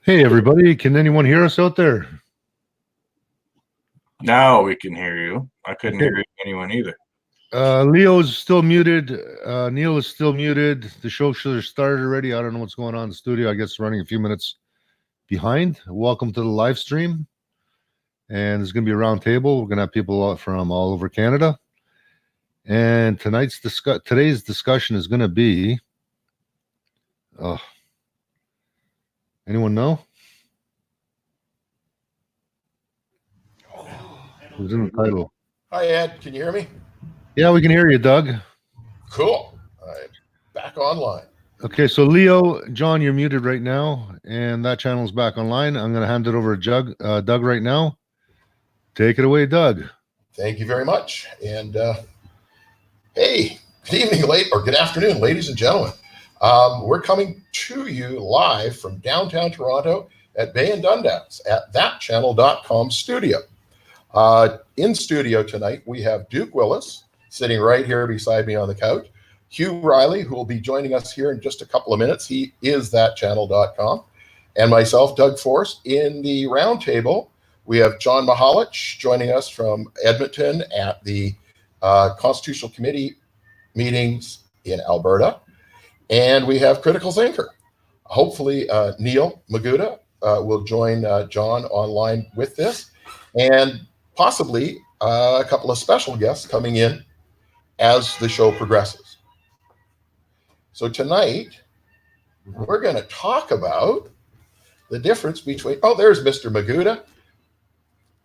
Hey, everybody. Can anyone hear us out there? Now we can hear you. I couldn't hear anyone either. Leo's still muted. Neil is still muted. The show should have started already. I don't know what's going on in the studio. I guess running a few minutes behind. Welcome to the live stream. And there's going to be a round table. We're going to have people from all over Canada. And today's discussion is going to be... anyone know? Who's in the title? Hi, Ed. Can you hear me? Yeah, we can hear you, Doug. Cool. I'm back online. Okay, so Leo, John, you're muted right now, and that channel's back online. I'm going to hand it over to Doug right now. Take it away, Doug. Thank you very much. And hey, good evening, good afternoon, ladies and gentlemen. We're coming to you live from downtown Toronto at Bay and Dundas at thatchannel.com studio. In studio tonight, we have Duke Willis sitting right here beside me on the couch. Hugh Reilly, who will be joining us here in just a couple of minutes. He is thatchannel.com. And myself, Doug Force. In the roundtable, we have John Mahalich joining us from Edmonton at the Constitutional Committee meetings in Alberta. And we have Critickill Thinker. Hopefully, Neil Maguda will join John online with this. And possibly a couple of special guests coming in as the show progresses. So tonight, we're going to talk about the difference between, there's Mr. Maguda.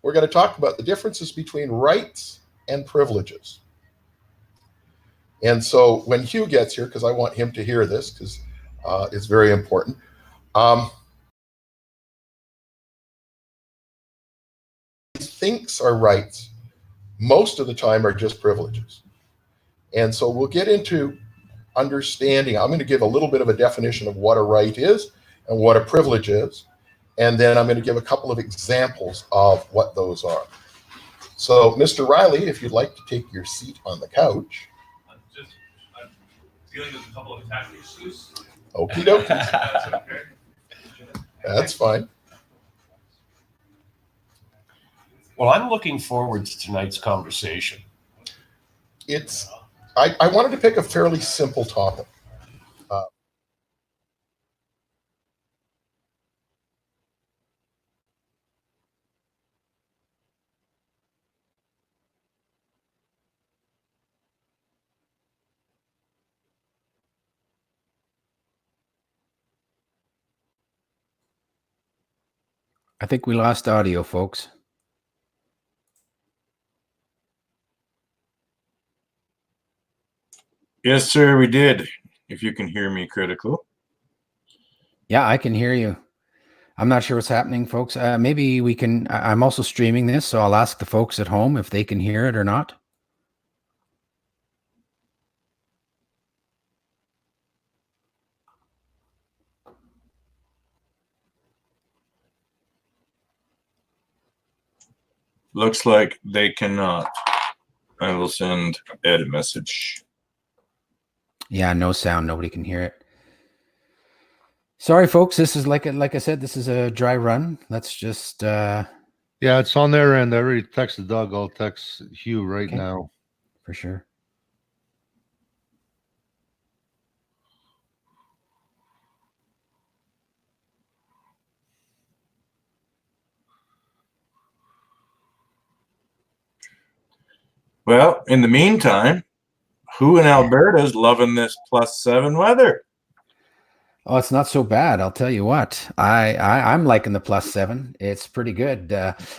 We're going to talk about the differences between rights and privileges. And so when Hugh gets here, because I want him to hear this, because it's very important, thinks our rights most of the time are just privileges. And so we'll get into understanding. I'm going to give a little bit of a definition of what a right is and what a privilege is. And then I'm going to give a couple of examples of what those are. So Mr. Reilly, if you'd like to take your seat on the couch. I'm dealing with a couple of tax issues. Okie dokie. That's okay. That's fine. Well, I'm looking forward to tonight's conversation. I wanted to pick a fairly simple topic. I think we lost audio, folks. Yes, sir, we did. If you can hear me, Critickill. Yeah, I can hear you. I'm not sure what's happening, folks. Maybe we can. I'm also streaming this, so I'll ask the folks at home if they can hear it or not. Looks like they cannot. I will send Ed a message. Yeah, no sound. Nobody can hear it. Sorry, folks. This is like I said, this is a dry run. Let's just. Yeah, it's on their end. I already texted Doug. I'll text Hugh right now. For sure. Well, in the meantime, who in Alberta is loving this +7 weather? Oh, it's not so bad. I'll tell you what. I'm liking the +7. It's pretty good.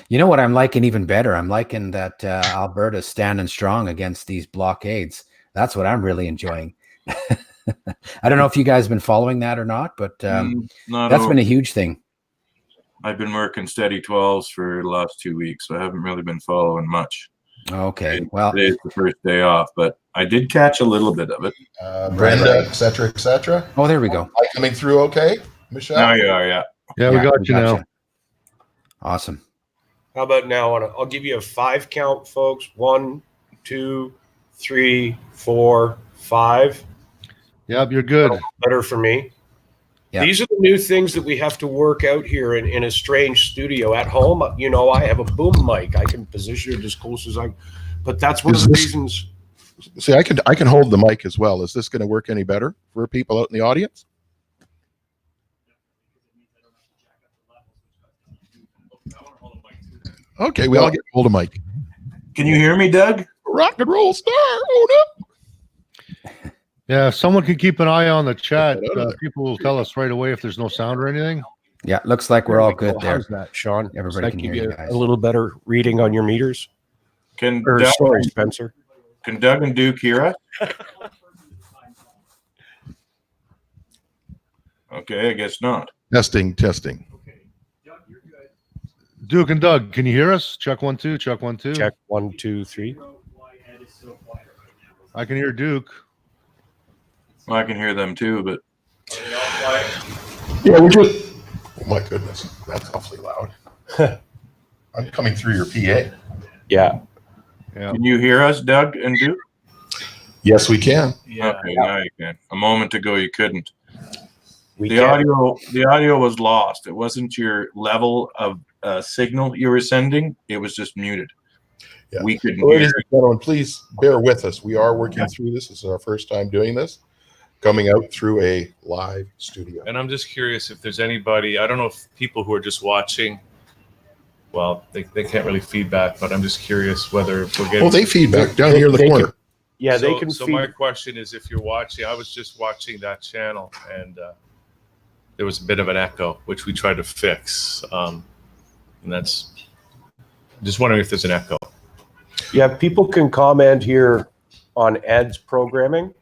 You know what I'm liking even better? I'm liking that Alberta's standing strong against these blockades. That's what I'm really enjoying. I don't know if you guys have been following that or not, but that's been a huge thing. I've been working steady 12s for the last 2 weeks, so I haven't really been following much. Okay, well, today's the first day off, but I did catch a little bit of it. Brenda, et cetera, et cetera. Oh, there we go. Am I coming through okay, Michelle? Now you are, yeah. Yeah, we got you now. Awesome. How about now? I'll give you a 5 count, folks. 1, 2, 3, 4, 5. Yep, you're good. Better for me. These are the new things that we have to work out here in a strange studio. At home, you know, I have a boom mic. I can position it as close as but that's one of the reasons. See, I can hold the mic as well. Is this going to work any better for people out in the audience? Okay, we all get hold of mic. Can you hear me, Doug? Rock and roll star. Oh no. Yeah, if someone can keep an eye on the chat, Get out of there. people will tell us right away if there's no sound or anything. Yeah, looks like we're all good there. How's that, Sean? Everybody can hear you guys. A little better reading on your meters. Can Sorry, Spencer. Can Doug and Duke hear us? Okay, I guess not. Testing. Duke and Doug, can you hear us? Check 1 2. Check 1 2. Check 1 2 3. I can hear Duke. Well, I can hear them too, but Yeah, we're just. Oh my goodness, that's awfully loud. I'm coming through your PA. Yeah. can you hear us, Doug and Duke? Yes, we can. Okay, now you can. A moment ago you couldn't. We The audio was lost. It wasn't your level of signal you were sending. It was just muted. Yeah. We couldn't Ladies hear. and gentlemen, please bear with us. We are working through this. This is our first time doing this, coming out through a live studio. And I'm just curious if there's anybody, I don't know if people who are just watching, well, they can't really feedback, but I'm just curious whether if we're getting. Well, they feedback down here in the they corner. Yeah, so, they can So feed. my question is, if you're watching, I was just watching that channel, and there was a bit of an echo, which we tried to fix, and that's just wondering if there's an echo. Yeah, people can comment here on Ed's programming,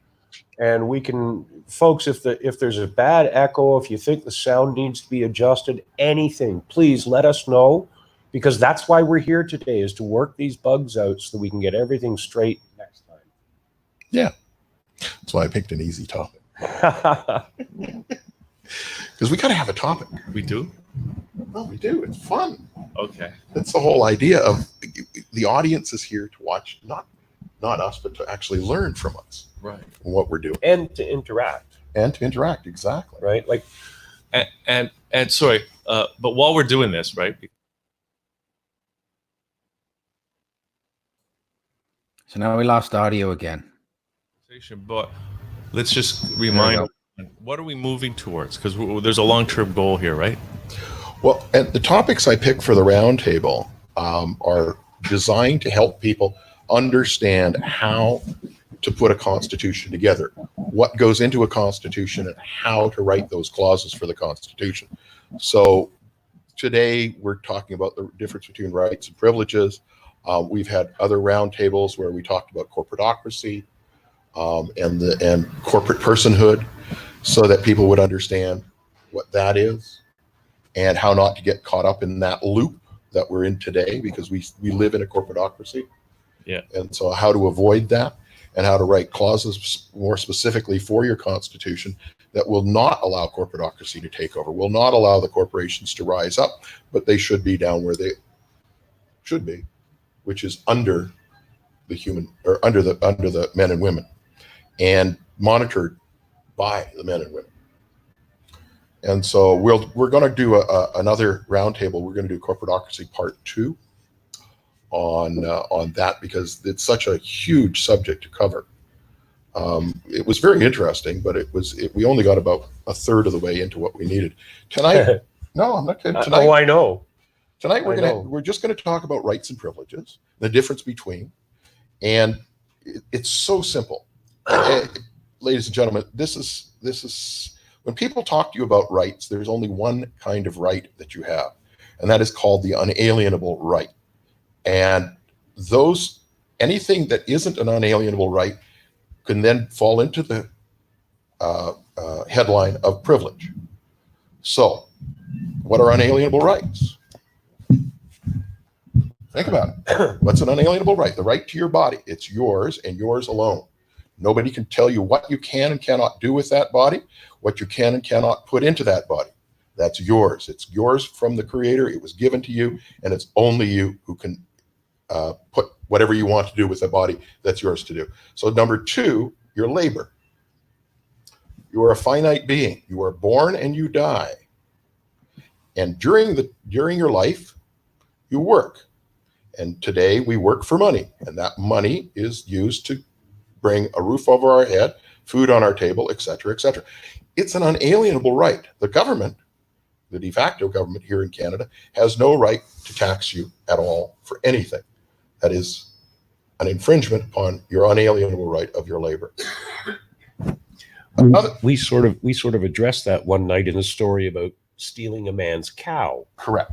and we can, folks, if there's a bad echo, if you think the sound needs to be adjusted, anything, please let us know, because that's why we're here today, is to work these bugs out so that we can get everything straight next Yeah. That's why I picked an easy topic. time. Because we got to have a topic. We do? Well, we do. It's fun. Okay. That's the whole idea of the audience is here to watch, not us, but to actually learn from us Right. and what we're doing And to interact, and to interact. Exactly. right? Like, And sorry, but while we're doing this, right? So now we lost audio again. But let's just remind, what are we moving towards? Because there's a long-term goal here, right? Well, and the topics I picked for the roundtable are designed to help people understand how to put a constitution together, what goes into a constitution, and how to write those clauses for the constitution. So today we're talking about the difference between rights and privileges. We've had other roundtables where we talked about corporatocracy and corporate personhood, so that people would understand what that is and how not to get caught up in that loop that we're in today, because we live in a corporatocracy. Yeah. And so how to avoid that and how to write clauses more specifically for your constitution that will not allow corporatocracy to take over, will not allow the corporations to rise up, but they should be down where they should be, which is under the human, or under the men and women, and monitored by the men and women. And so we're going to do another roundtable. We're going to do Corporatocracy Part 2 on that, because it's such a huge subject to cover. It was very interesting, but we only got about a third of the way into what we needed. Tonight, no, I'm not kidding. Tonight, oh, I know. Tonight we're just going to talk about rights and privileges, the difference between, and it's so simple. Ladies and gentlemen, this is when people talk to you about rights, there's only one kind of right that you have, and that is called the unalienable right. And anything that isn't an unalienable right can then fall into the headline of privilege. So, what are unalienable rights? Think about it. What's an unalienable right? The right to your body. It's yours and yours alone. Nobody can tell you what you can and cannot do with that body, what you can and cannot put into that body. That's yours. It's yours from the Creator. It was given to you, and it's only you who can put whatever you want to do with the body that's yours to do. So number two, your labor. You are a finite being. You are born and you die. And during your life, you work. And today we work for money. And that money is used to bring a roof over our head, food on our table, et cetera, et cetera. It's an unalienable right. The government, the de facto government here in Canada, has no right to tax you at all for anything. That is an infringement upon your unalienable right of your labor. We sort of addressed that one night in a story about stealing a man's cow. Correct.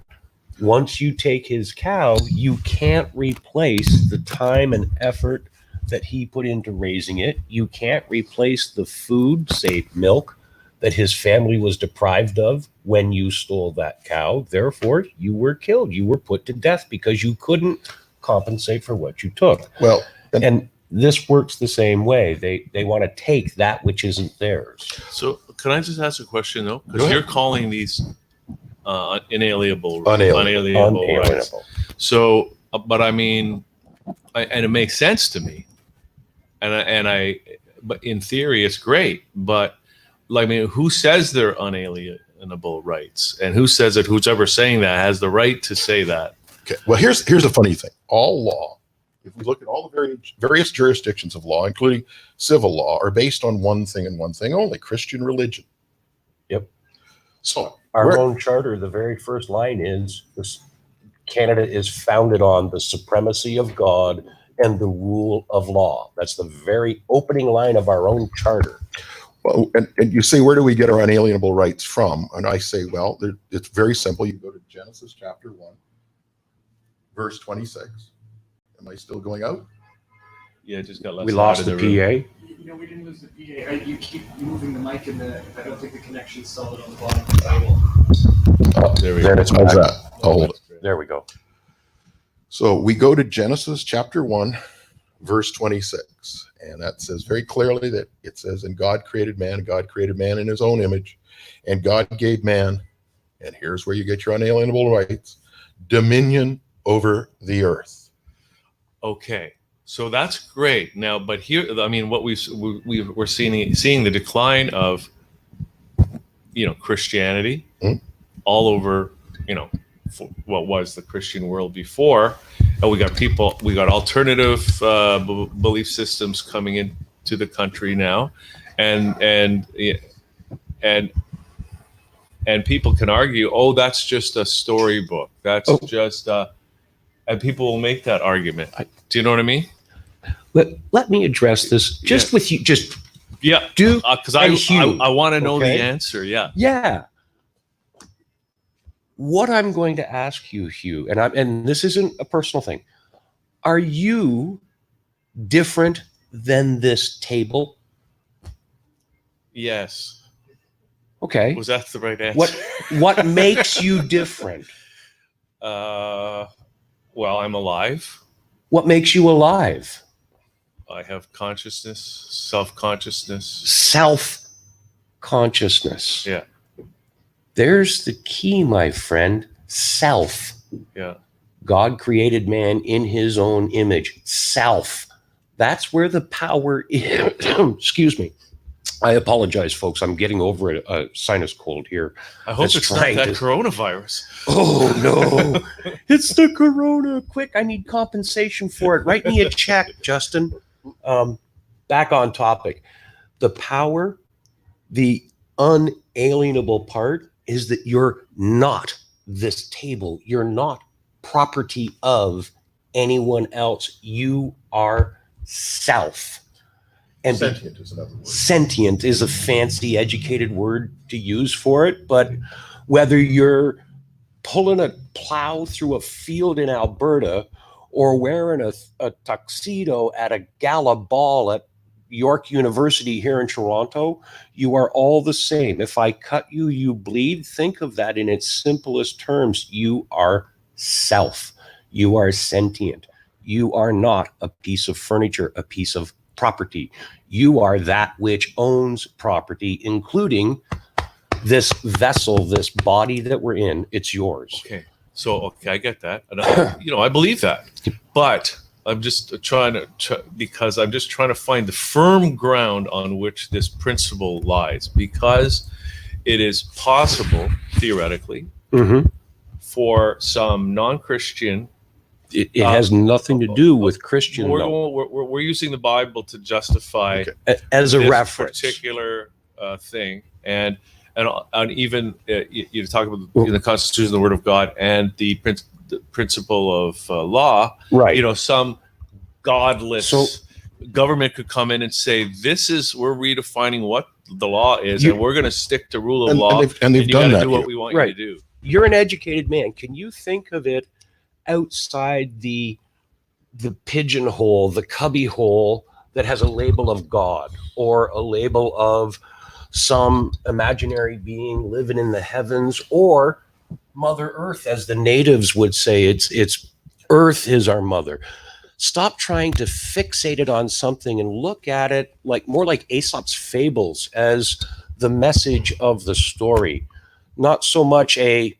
Once you take his cow, you can't replace the time and effort that he put into raising it. You can't replace the food, say milk, that his family was deprived of when you stole that cow. Therefore, you were killed. You were put to death because you couldn't compensate for what you took. Well, and this works the same way. They want to take that which isn't theirs. So can I just ask a question though? Go Because ahead. you're calling these unalienable Unalienable. rights. So, but I mean, and it makes sense to me. But in theory, it's great. But like, I mean, who says they're unalienable rights, and who says that who's ever saying that has the right to say that? Okay. Well, here's the funny thing. All law, if we look at all the various jurisdictions of law, including civil law, are based on one thing and one thing only: Christian religion. Yep. So Our own charter, the very first line is this: Canada is founded on the supremacy of God and the rule of law. That's the very opening line of our own charter. well, and you say, where do we get our unalienable rights from? And I say, well, it's very simple. You go to Genesis chapter 1, verse 26. Am I still going out? Yeah, just got less. We lost the PA. No, we didn't lose the PA. You keep moving the mic, and I don't think the connection's solid on the bottom of the table. There we Then go. it's How's back. that? I'll hold it. There we go. So we go to Genesis chapter 1, verse 26. And that says very clearly that it says, and God created man in his own image. And God gave man, and here's where you get your unalienable rights, dominion over the earth. Okay, so that's great. Now, but here, I mean, what we're seeing the decline of, Christianity all over, what was the Christian world before. And we got alternative belief systems coming into the country now, and people can argue, oh, that's just a storybook. That's just and people will make that argument. Do you know what I mean? Let me address this just with you. Just Yeah, do because Hugh, I want to know okay? the answer. Yeah. Yeah. What I'm going to ask you, Hugh, and this isn't a personal thing. Are you different than this table? Yes. Okay. Was that the right answer? What makes you different? Well, I'm alive. What makes you alive? I have consciousness, self-consciousness. Self-consciousness. Yeah. There's the key, my friend. Self. Yeah. God created man in his own image. Self. That's where the power is. Excuse me. I apologize, folks. I'm getting over a sinus cold here. I hope That's it's not trying that to- coronavirus. Oh, no. It's the corona. Quick, I need compensation for it. Write me a check, Justin. Back on topic. The power, the unalienable part is that you're not this table. You're not property of anyone else. You are self. And Sentient is another word. sentient is a fancy, educated word to use for it. But whether you're pulling a plow through a field in Alberta or wearing a tuxedo at a gala ball at York University here in Toronto, you are all the same. If I cut you, you bleed. Think of that in its simplest terms. You are self. You are sentient. You are not a piece of furniture, a piece of property. You are that which owns property, including this vessel, this body that we're in. It's yours. Okay. So, I get that. And I believe that. But I'm just trying to find the firm ground on which this principle lies, because it is possible, theoretically, for some non-Christian. It has nothing to do with Christian. We're using the Bible to justify as a this reference, particular thing, and even you talk about in the Constitution, the Word of God, and the principle of law. right? Some godless government could come in and say, we're redefining what the law is, and we're going to stick to rule of law, and they've you done got to that do what here. we want Right. you to do. You're an educated man. Can you think of it outside the pigeonhole, the cubby hole that has a label of God or a label of some imaginary being living in the heavens, or Mother Earth, as the natives would say? It's Earth is our mother. Stop trying to fixate it on something and look at it more like Aesop's fables as the message of the story, not so much a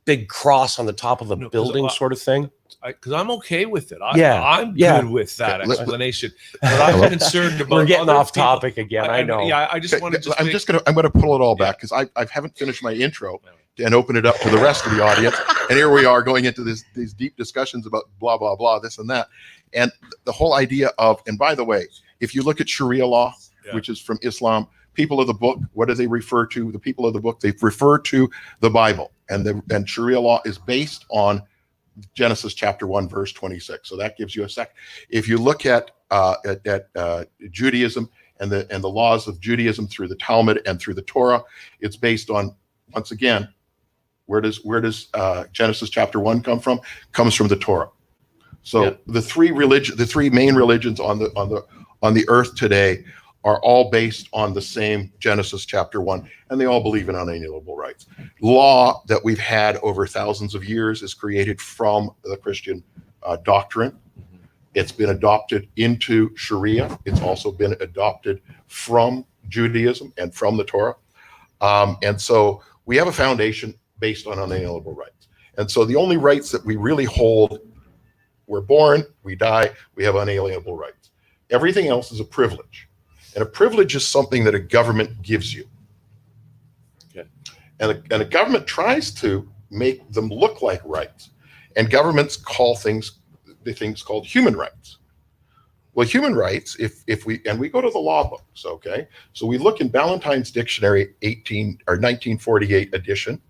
big cross on the top of a building sort of thing. Because I'm okay with it. I'm I'm good with that explanation. But I'm concerned about. We're getting other off people. topic again. I know. Yeah, I just want to. I'm gonna pull it all back because I haven't finished my intro and open it up to the rest of the audience. And here we are going into these deep discussions about blah blah blah, this and that, and the whole idea of. And by the way, if you look at Sharia law, which is from Islam, people of the book, what do they refer to? The people of the book, they refer to the Bible, and Sharia law is based on Genesis chapter 1 verse 26. So that gives you a sec. If you look at Judaism and the laws of Judaism through the Talmud and through the Torah, it's based on, once again, where does Genesis chapter 1 come from? Comes from the Torah. So the three main religions on the earth today are all based on the same Genesis chapter 1, and they all believe in unalienable rights. Law that we've had over thousands of years is created from the Christian doctrine. It's been adopted into Sharia. It's also been adopted from Judaism and from the Torah. And so we have a foundation based on unalienable rights. And so the only rights that we really hold, we're born, we die, we have unalienable rights. Everything else is a privilege. And a privilege is something that a government gives you. Okay. And a government tries to make them look like rights. And governments call things called human rights. Well, human rights, if we go to the law books, okay? So we look in Ballantyne's Dictionary 1948 edition,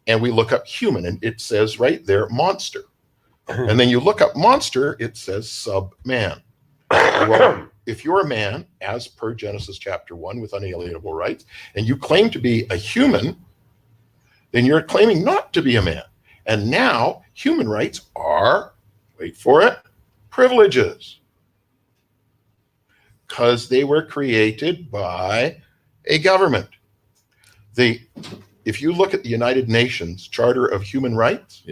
and we look up human, and it says right there, monster. And then you look up monster, it says sub-man. Well, if you're a man, as per Genesis chapter 1 with unalienable rights, and you claim to be a human, then you're claiming not to be a man. And now human rights are, wait for it, privileges. Because they were created by a government. If you look at the United Nations Charter of Human Rights,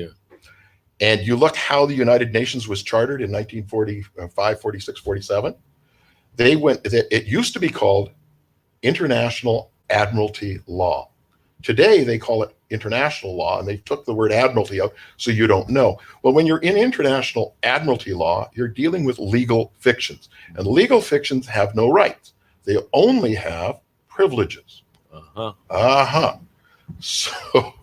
and you look how the United Nations was chartered in 1945, 46, 47, it used to be called International Admiralty Law. Today, they call it international law, and they took the word admiralty out so you don't know. Well, when you're in international admiralty law, you're dealing with legal fictions, and legal fictions have no rights. They only have privileges. So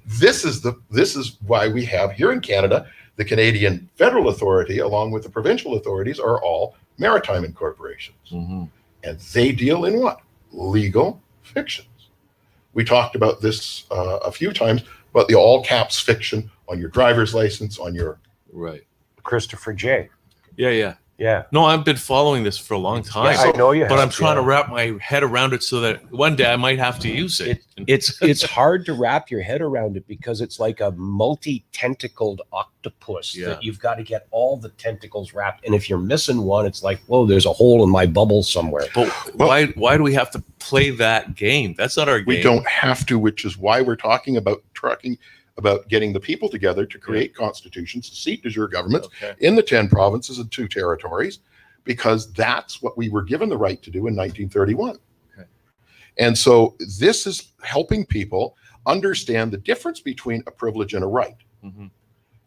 this is why we have here in Canada, the Canadian Federal Authority, along with the provincial authorities, are all maritime incorporations. And they deal in what? Legal fictions. We talked about this a few times, about the all caps fiction on your driver's license, on your Christopher J. Yeah. No, I've been following this for a long time. I know you have. But I'm trying to wrap my head around it so that one day I might have to use it. It's hard to wrap your head around it because it's like a multi-tentacled octopus that you've got to get all the tentacles wrapped. And if you're missing one, it's like, whoa, there's a hole in my bubble somewhere. But why do we have to play that game? That's not our game. We don't have to, which is why we're talking about getting the people together to create constitutions, seat de jure governments in the 10 provinces and 2 territories, because that's what we were given the right to do in 1931. And so this is helping people understand the difference between a privilege and a right.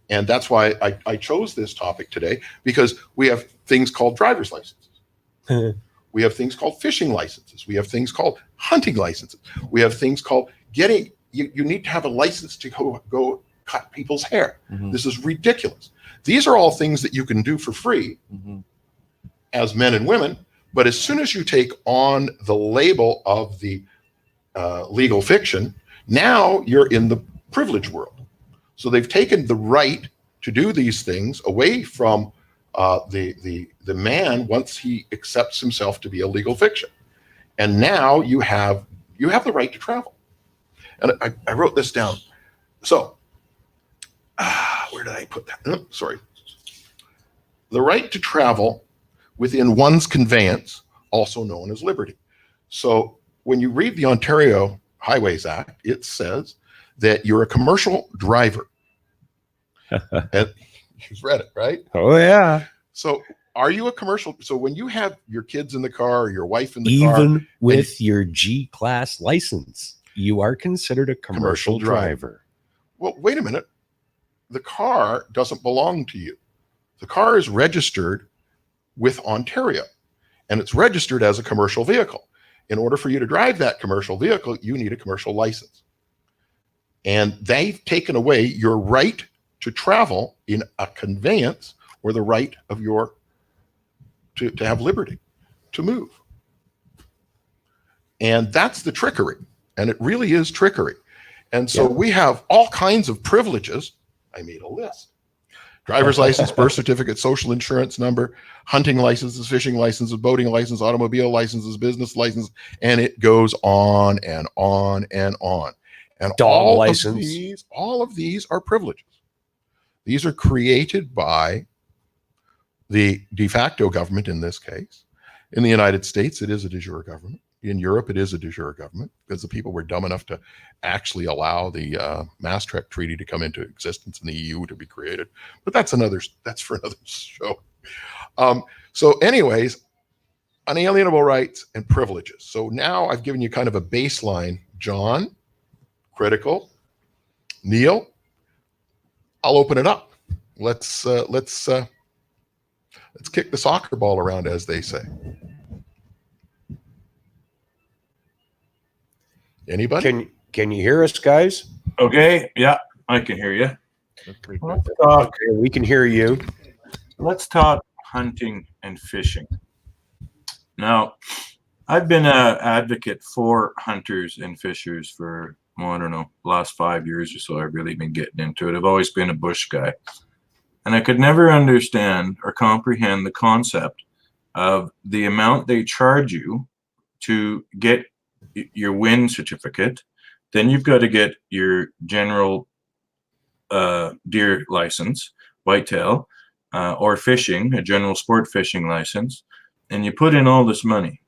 And that's why I chose this topic today, because we have things called driver's licenses. We have things called fishing licenses. We have things called hunting licenses. We have things called you need to have a license to go cut people's hair. This is ridiculous. These are all things that you can do for free as men and women. But as soon as you take on the label of the legal fiction, now you're in the privilege world. So they've taken the right to do these things away from the man once he accepts himself to be a legal fiction. And now you have the right to travel. And I wrote this down. So where did I put that? Sorry. The right to travel within one's conveyance, also known as liberty. So when you read the Ontario Highways Act, it says that you're a commercial driver. And you've read it, right? Oh, yeah. So are you a commercial? So when you have your kids in the car or your wife in the car, even with your G-class license, you are considered a commercial driver. Well, wait a minute. The car doesn't belong to you. The car is registered with Ontario, and it's registered as a commercial vehicle. In order for you to drive that commercial vehicle, you need a commercial license. And they've taken away your right to travel in a conveyance, or the right of to have liberty, to move. And that's the trickery. And it really is trickery. And so we have all kinds of privileges. I made a list. Driver's license, birth certificate, social insurance number, hunting licenses, fishing licenses, boating license, automobile licenses, business license, and it goes on and on and on. And Dog license. All of these are privileges. These are created by the de facto government in this case. In the United States, it is a de jure government. In Europe, it is a de jure government, because the people were dumb enough to actually allow the Maastricht Treaty to come into existence and the EU to be created. But that's for another show. So anyways, unalienable rights and privileges. So now I've given you kind of a baseline. John, Critickill, Neil, I'll open it up. Let's kick the soccer ball around, as they say. Anybody? Can you hear us, guys? Okay, yeah, I can hear you. Okay, we can hear you. Let's talk hunting and fishing. Now, I've been an advocate for hunters and fishers for, I don't know, last 5 years or so. I've really been getting into it. I've always been a bush guy. And I could never understand or comprehend the concept of the amount they charge you to get your WIN certificate. Then you've got to get your general deer license, whitetail, or fishing, a general sport fishing license, and you put in all this money,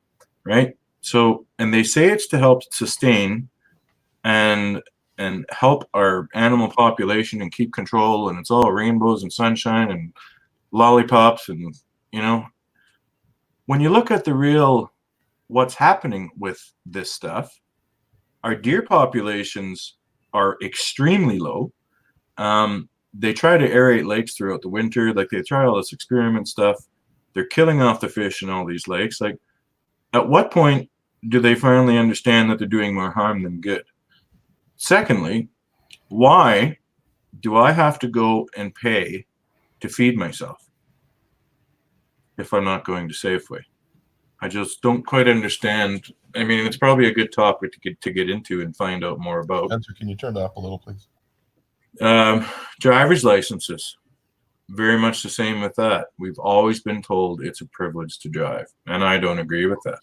right? So, and they say it's to help sustain and help our animal population and keep control, and it's all rainbows and sunshine and lollipops, and when you look at the real what's happening with this stuff, our deer populations are extremely low. They try to aerate lakes throughout the winter. Like, they try all this experiment stuff. They're killing off the fish in all these lakes. Like, at what point do they finally understand that they're doing more harm than good? Secondly, why do I have to go and pay to feed myself if I'm not going to Safeway? I just don't quite understand. I mean, it's probably a good topic to get into and find out more about. Spencer, can you turn that up a little, please? Driver's licenses, very much the same with that. We've always been told it's a privilege to drive, and I don't agree with that.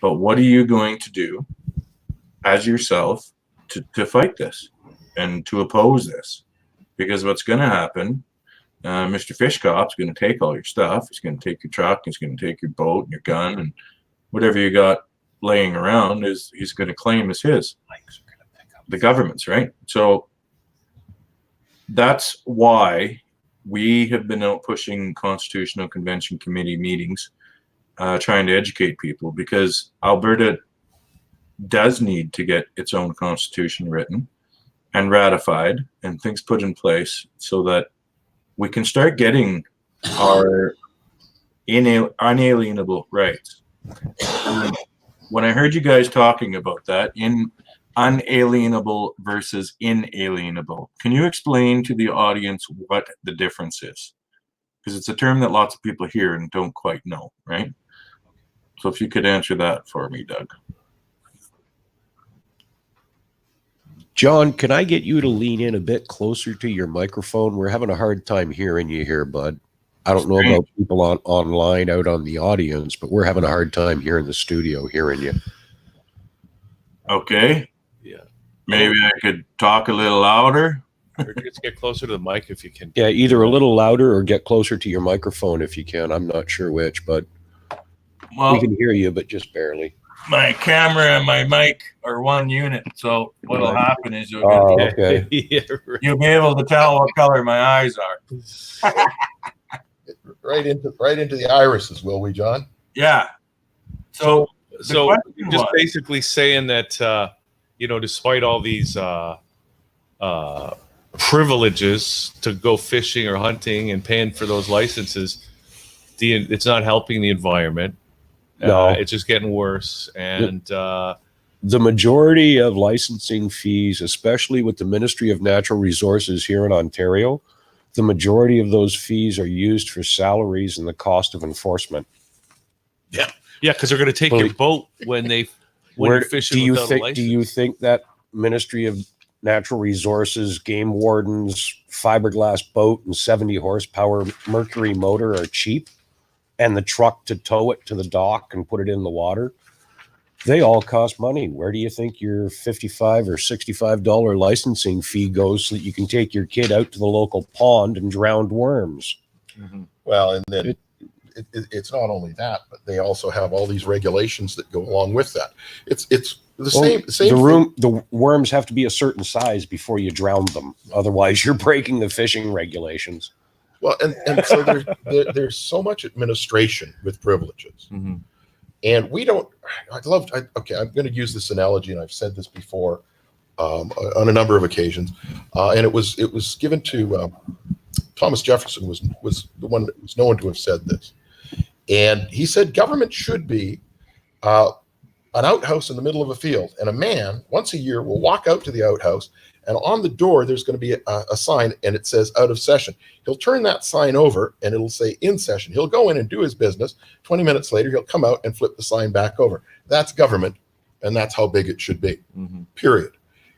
But what are you going to do as yourself to fight this and to oppose this? Because what's going to happen, Mr. Fish Cop's going to take all your stuff. He's going to take your truck. He's going to take your boat and your gun and whatever you got laying around he's going to claim as his. The government's, right? So that's why we have been out pushing Constitutional Convention Committee meetings, trying to educate people, because Alberta does need to get its own constitution written. and ratified and things put in place so that we can start getting our unalienable rights. When I heard you guys talking about that, in unalienable versus inalienable, can you explain to the audience what the difference is? Because it's a term that lots of people hear and don't quite know, right? So if you could answer that for me, Doug. John, can I get you to lean in a bit closer to your microphone? We're having a hard time hearing you here, bud. I don't know about people online out on the audience, but we're having a hard time here in the studio hearing you. Okay. Yeah. Maybe I could talk a little louder. Or just get closer to the mic if you can. Yeah, either a little louder or get closer to your microphone if you can. I'm not sure which, but Well, we can hear you, but just barely. my camera and my mic are one unit, so what'll happen is Oh, okay. Yeah, right. you'll be able to tell what color my eyes are. Right into the irises, will we, John? Yeah. So So question just was- basically saying that, despite all these privileges to go fishing or hunting and paying for those licenses, it's not helping the environment. No. It's just getting worse. And The majority of licensing fees, especially with the Ministry of Natural Resources here in Ontario, the majority of those fees are used for salaries and the cost of enforcement. yeah, because they're going to take your boat when you're fishing without a license. Do you think that Ministry of Natural Resources, game wardens, fiberglass boat, and 70 horsepower Mercury motor are cheap? And the truck to tow it to the dock and put it in the water, they all cost money. Where do you think your $55 or $65 licensing fee goes so that you can take your kid out to the local pond and drown worms? Mhm. Well, and then it's not only that, but they also have all these regulations that go along with that. It's the same. The worms have to be a certain size before you drown them. Otherwise, you're breaking the fishing regulations. Well, and so there's so much administration with privileges. Mhm. And we don't. I'm going to use this analogy, and I've said this before on a number of occasions. And it was given to Thomas Jefferson was the one that was known to have said this, and he said government should be an outhouse in the middle of a field, and a man once a year will walk out to the outhouse, and on the door there's going to be a sign, and it says "out of session." He'll turn that sign over, and it'll say "in session." He'll go in and do his business. 20 minutes later, he'll come out and flip the sign back over. That's government, and that's how big it should be. Mhm. Period.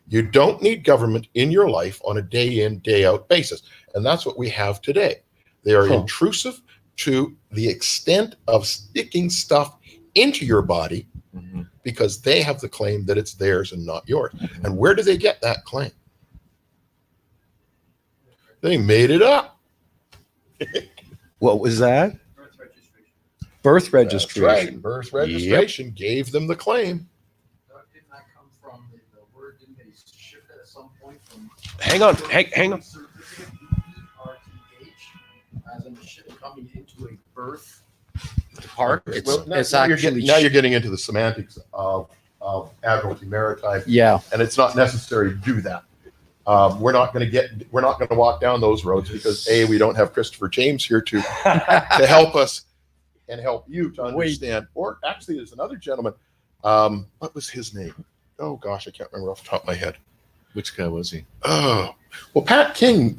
You don't need government in your life on a day in, day out basis, and that's what we have today. They are intrusive to the extent of sticking stuff into your body Mhm. because they have the claim that it's theirs and not yours. And where do they get that claim? They made it up. What was that? Birth registration. Birth That's registration. right. Birth registration gave them the claim. Didn't that come from the word? Didn't they shift it at some point from? Hang on. Hang on. Certificate, RTH, as in the ship coming into a birth. Park. Well, It's now actually you're getting into the semantics of admiralty maritime, yeah. and it's not necessary to do that. We're not going to walk down those roads because we don't have Christopher James here to help us and help you to understand. Or actually, there's another gentleman. What was his name? Oh gosh, I can't remember off the top of my head. Which guy was he? Oh, well, Pat King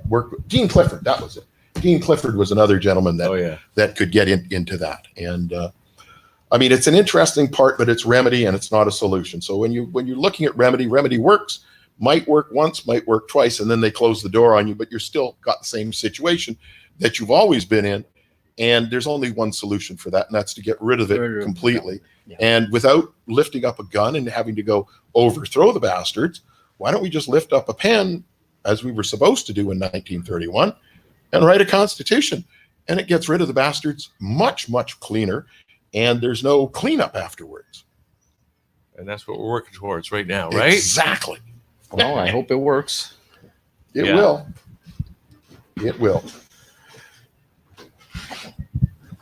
worked with Dean Clifford. That was it. Dean Clifford was another gentleman that Oh yeah. that could get into that. And I mean, it's an interesting part, but it's remedy and it's not a solution. So when you're looking at remedy works, might work once, might work twice, and then they close the door on you, but you're still got the same situation that you've always been in. And there's only one solution for that, and that's to get rid of it completely. Yeah. And without lifting up a gun and having to go overthrow the bastards, why don't we just lift up a pen, as we were supposed to do in 1931, and write a constitution? And it gets rid of the bastards much, much cleaner, and there's no cleanup afterwards. And that's what we're working towards right now, right? Exactly. Well, I hope it works. It Yeah. will. It will.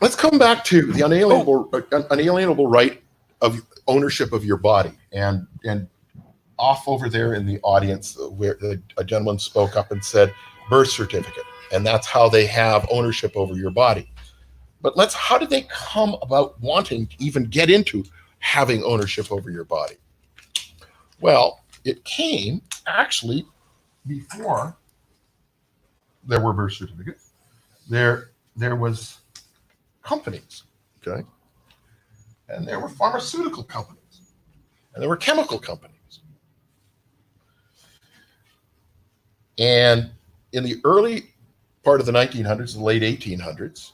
Let's come back to the unalienable right of ownership of your body. And off over there in the audience where a gentleman spoke up and said birth certificate, and that's how they have ownership over your body. But how did they come about wanting to even get into having ownership over your body? Well, it came actually before there were birth certificates. There was companies, okay? And there were pharmaceutical companies, and there were chemical companies. And in the early part of the 1900s, the late 1800s,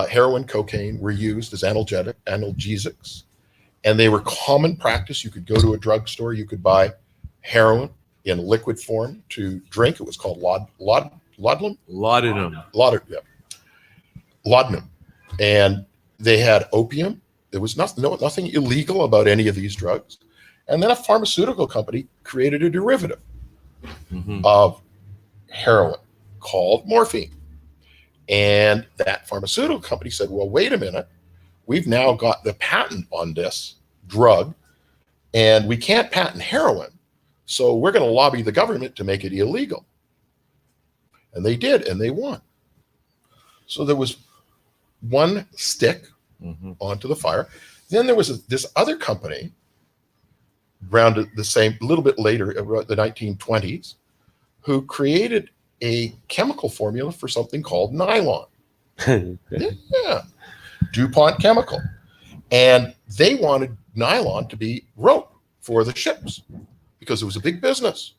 heroin, cocaine were used as analgesics, and they were common practice. You could go to a drugstore, you could buy heroin in liquid form to drink. It was called laudanum. Laudanum. And they had opium. There was nothing illegal about any of these drugs. And then a pharmaceutical company created a derivative of heroin called morphine. And that pharmaceutical company said, well, wait a minute. We've now got the patent on this drug, and we can't patent heroin. So we're going to lobby the government to make it illegal. And they did, and they won. So there was one stick onto the fire. Then there was this other company around the same, a little bit later, about the 1920s, who created a chemical formula for something called nylon. Yeah. DuPont Chemical. And they wanted nylon to be rope for the ships because it was a big business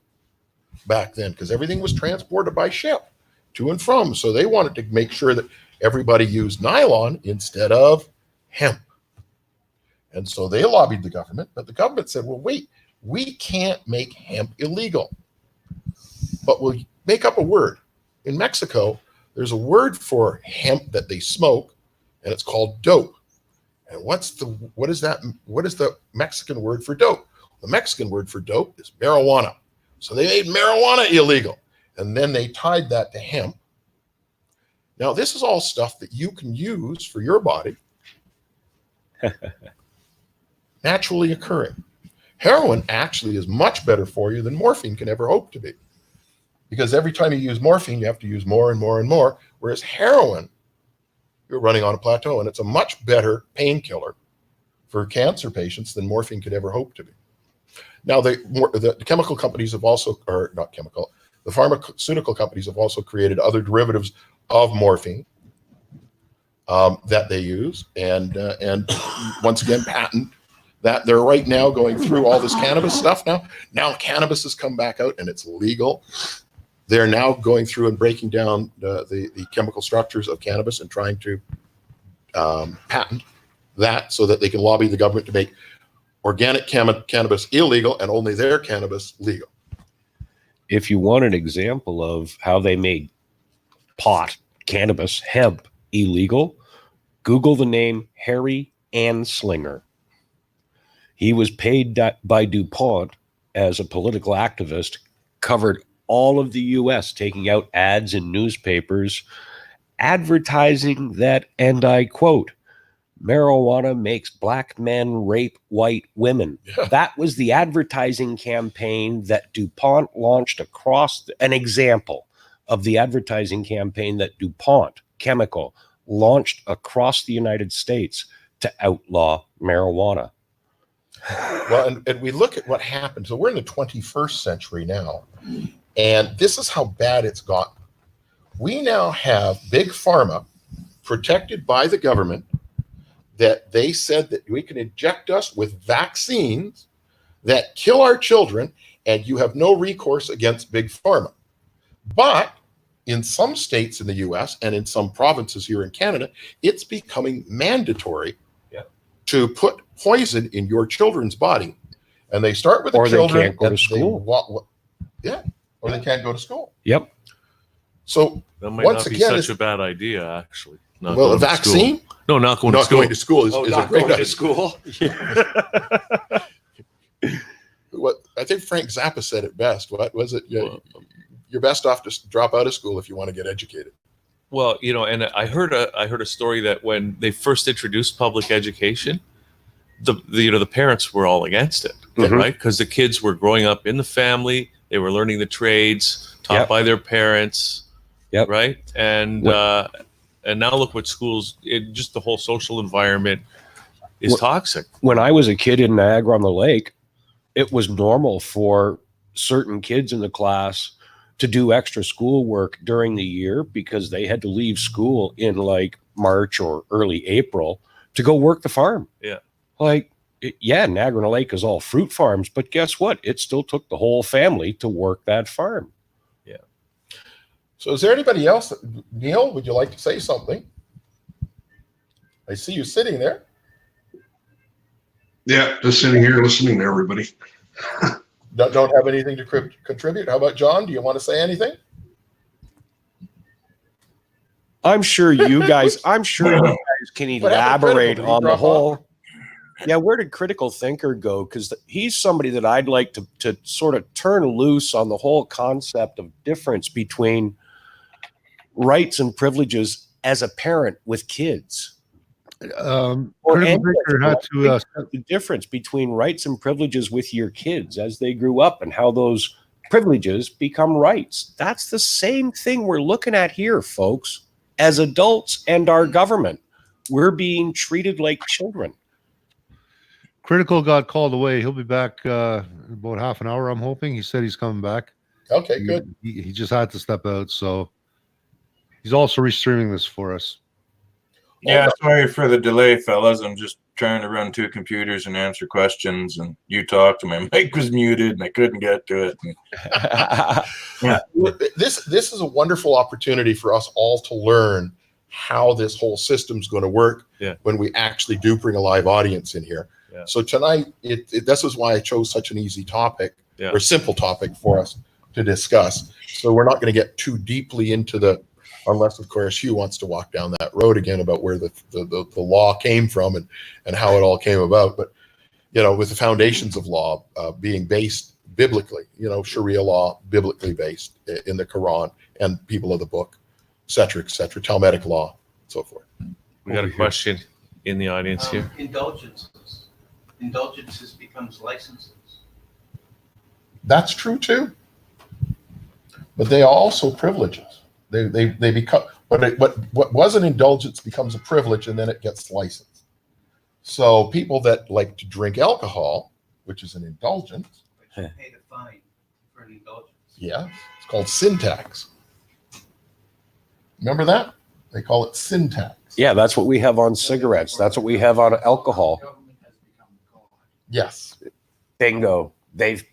back then, because everything was transported by ship to and from. So they wanted to make sure that everybody used nylon instead of hemp. And so they lobbied the government, but the government said, well, wait, we can't make hemp illegal, but we'll make up a word. In Mexico, there's a word for hemp that they smoke, and it's called dope. And what is the Mexican word for dope? The Mexican word for dope is marijuana. So they made marijuana illegal, and then they tied that to hemp. Now, this is all stuff that you can use for your body, naturally occurring. Heroin actually is much better for you than morphine can ever hope to be, because every time you use morphine, you have to use more and more and more, whereas heroin, you're running on a plateau, and it's a much better painkiller for cancer patients than morphine could ever hope to be. Now, the chemical companies have also, or not chemical, the pharmaceutical companies have also created other derivatives of morphine that they use, and once again, patent that. They're right now going through all this cannabis stuff now. Now cannabis has come back out, and it's legal. They're now going through and breaking down the chemical structures of cannabis and trying to patent that so that they can lobby the government to make organic cannabis illegal and only their cannabis legal. If you want an example of how they made pot, cannabis, hemp illegal, Google the name Harry Anslinger. He was paid by DuPont as a political activist, covered all of the U.S., taking out ads in newspapers, advertising that, and I quote, marijuana makes black men rape white women. Yeah. That was the advertising campaign that DuPont launched across, an example of the advertising campaign that DuPont Chemical launched across the United States to outlaw marijuana. Well, and we look at what happened. So we're in the 21st century now, and this is how bad it's gotten. We now have big pharma protected by the government that they said that we can inject us with vaccines that kill our children, and you have no recourse against big pharma. But in some states in the US and in some provinces here in Canada, it's becoming mandatory to put poison in your children's body. And they start with the children. Or they can't go to school. Or they can't go to school. Yep. So that might once not be again, such a bad idea, actually. Well, a vaccine? No, not going to school. Not going to school is a great idea. School. What I think Frank Zappa said it best. What was it? You're best off to drop out of school if you want to get educated. Well, and I heard a story that when they first introduced public education, the parents were all against it right? Because the kids were growing up in the family, they were learning the trades taught by their parents, right? And now look what schools, just the whole social environment is toxic. When I was a kid in Niagara on the Lake, it was normal for certain kids in the class to do extra schoolwork during the year because they had to leave school in like March or early April to go work the farm. Yeah. Like, Niagara on the Lake is all fruit farms, but guess what? It still took the whole family to work that farm. Yeah. So is there anybody else? Neil, would you like to say something? I see you sitting there. Yeah, just sitting here listening to everybody. Don't have anything to contribute. How about John? Do you want to say anything? I'm sure you guys can elaborate on the whole. Yeah, where did Critical Thinker go? Because he's somebody that I'd like to sort of turn loose on the whole concept of difference between rights and privileges as a parent with kids. Critical Thinker had to the difference between rights and privileges with your kids as they grew up and how those privileges become rights. That's the same thing we're looking at here, folks. As adults and our government, we're being treated like children. Critical got called away. He'll be back about half an hour, I'm hoping. He said he's coming back. Okay, good. He just had to step out, so he's also restreaming this for us. Yeah, sorry for the delay, fellas. I'm just trying to run 2 computers and answer questions, and you talked, and my mic was muted, and I couldn't get to it. Yeah, this is a wonderful opportunity for us all to learn how this whole system's going to work when we actually do bring a live audience in here. Yeah. So tonight, this is why I chose such an easy topic or simple topic for us to discuss. So we're not going to get too deeply into unless of course Hugh wants to walk down that road again about where the law came from and how it all came about. But, with the foundations of law being based biblically, Sharia law, biblically based in the Quran and people of the book, et cetera, Talmudic law, and so forth. We got a question in the audience here. Indulgences becomes licenses. That's true too. But they are also privileges. They become what was an indulgence becomes a privilege, and then it gets licensed. So people that like to drink alcohol, which is an indulgence, But you paid a fine for an indulgence. yeah, it's called sin tax. Remember that? They call it sin tax. Yeah, that's what we have on cigarettes. That's what we have on alcohol. Yes. Bingo. They've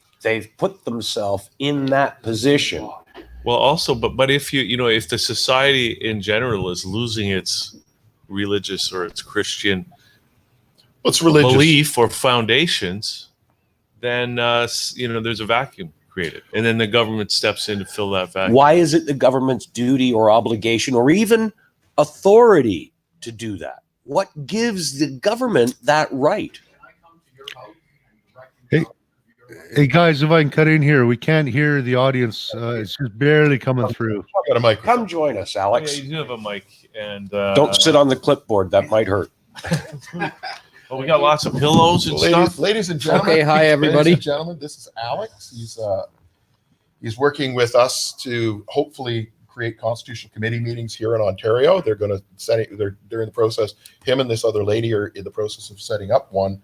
put themselves in that position. Well, also, but if if the society in general is losing its religious or its Christian belief or foundations, then there's a vacuum created, and then the government steps in to fill that vacuum. Why is it the government's duty or obligation or even authority to do that? What gives the government that right? Hey guys, if I can cut in here, we can't hear the audience. It's just barely coming through. I got a mic. Come join us, Alex. Yeah, you do have a mic, and Don't sit on the clipport. That might hurt. Oh, we got lots of pillows and stuff. Ladies and gentlemen. Okay, hi, everybody. Ladies and gentlemen, this is Alex. He's working with us to hopefully create constitutional committee meetings here in Ontario. They're in the process. Him and this other lady are in the process of setting up one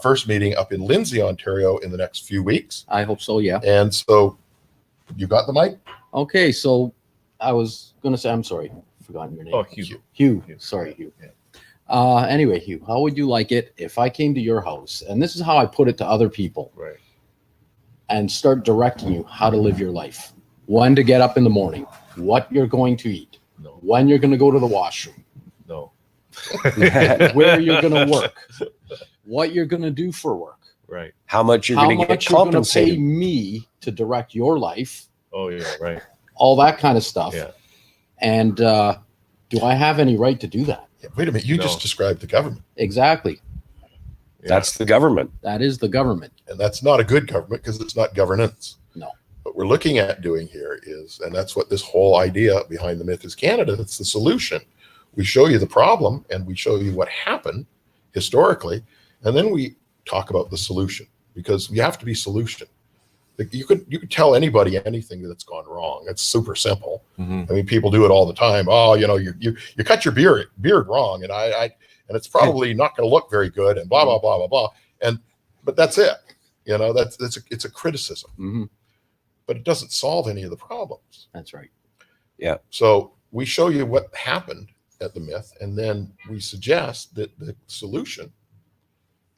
first meeting up in Lindsay, Ontario, in the next few weeks. I hope so, yeah. And so, you got the mic? Okay, so I was going to say, I'm sorry, I've forgotten your name. Oh, Hugh. Hugh. Sorry, Hugh. Anyway, Hugh, how would you like it if I came to your house, and this is how I put it to other people, Right. and start directing you how to live your life, when to get up in the morning, what you're going to eat, No. when you're going to go to the washroom, No. where you're going to work, what you're going to do for work, Right. How much you're how going to get much you're going to pay compensated. me to direct your life, Oh yeah. Right. all that kind of stuff. Yeah. And do I have any right to do that? Yeah, wait a minute. You No. just described the government. Exactly. That's the government. That is the government. And that's not a good government because it's not governance. No. What we're looking at doing here is, and that's what this whole idea behind the myth is Canada, it's the solution. We show you the problem and we show you what happened historically, and then we talk about the solution. because you have to be solution. You could tell anybody anything that's gone wrong. It's super simple. Mhm. I mean, people do it all the time. Oh, you cut your beard wrong, and and it's probably not going to look very good, and blah blah blah blah blah. But that's it. It's a criticism, Mhm. but it doesn't solve any of the problems. That's right. So we show you what happened at the myth, and then we suggest that the solution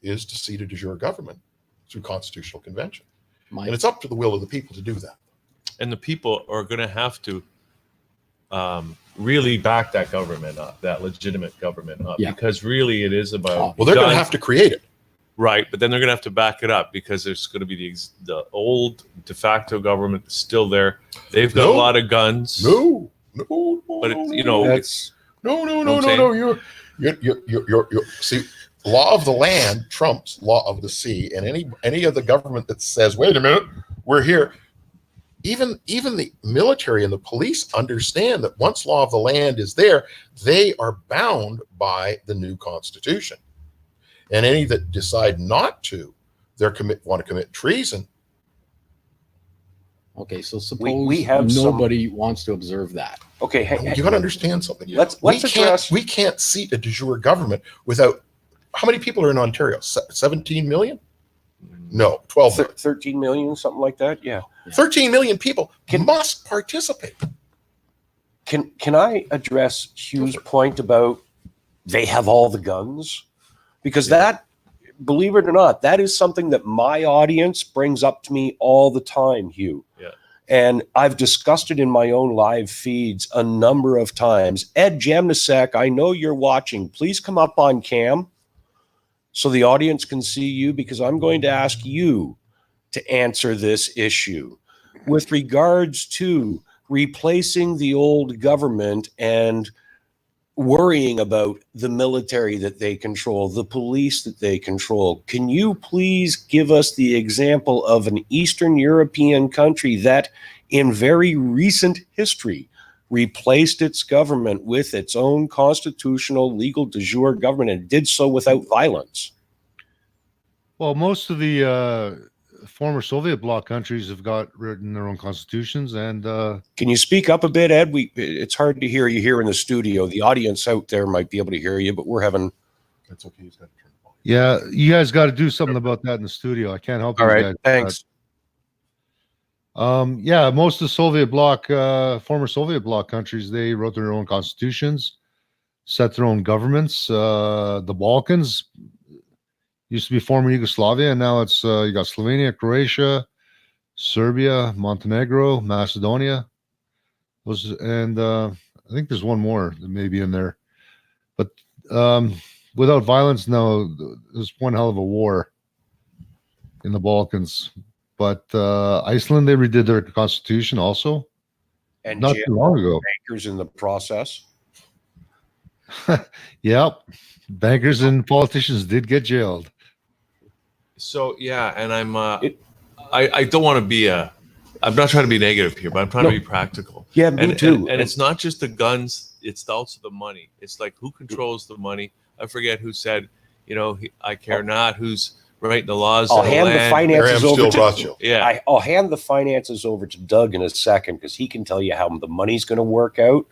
is to seat a de jure government through constitutional convention. And it's up to the will of the people to do that. And the people are going to have to really back that government up, that legitimate government up, because really it is about. Well, they're going to have to create it. Right, but then they're going to have to back it up because there's going to be the old de facto government that's still there. They've got a lot of guns. No. But That's no. You're see, law of the land trumps law of the sea, and any of the government that says, wait a minute, we're here. Even the military and the police understand that once law of the land is there, they are bound by the new constitution. And any that decide not to, want to commit treason. Okay, so suppose we have nobody wants to observe that. Okay, You got to understand something. Let's address. We can't seat a de jure government without. How many people are in Ontario? 17 million? No, 12 million. 13 million, something like that. Yeah. 13 million people must participate. Can I address Hugh's point about they have all the guns? Because that, believe it or not, that is something that my audience brings up to me all the time, Hugh. Yeah. And I've discussed it in my own live feeds a number of times. Ed Jamnisek, I know you're watching. Please come up on cam so the audience can see you, because I'm going to ask you to answer this issue with regards to replacing the old government and worrying about the military that they control, the police that they control. Can you please give us the example of an Eastern European country that in very recent history replaced its government with its own constitutional legal de jure government and did so without violence? Well, most of the former Soviet bloc countries have got written their own constitutions, and can you speak up a bit, Ed? It's hard to hear you here in the studio. The audience out there might be able to hear you, but we're having. That's okay. He's got to turn the volume. yeah, you guys got to do something about that in the studio. I can't help you. All right, guys. thanks. Yeah, most of the Soviet bloc, former Soviet bloc countries, they wrote their own constitutions, set their own governments. The Balkans used to be former Yugoslavia, and now it's you got Slovenia, Croatia, Serbia, Montenegro, Macedonia. And I think there's one more that may be in there. But without violence, no, there's one hell of a war in the Balkans. But Iceland, they redid their constitution also, And not too long ago. bankers in the process. Yep, bankers and politicians did get jailed. So yeah, and I don't want to be I'm not trying to be negative here, but I'm trying to be practical. Yeah, me too. And it's not just the guns; it's also the money. It's like who controls the money. I forget who said, I care not who's writing the laws. I'll of the hand land. the finances over to Rothschild. Yeah, I'll hand the finances over to Doug in a second because he can tell you how the money's going to work out.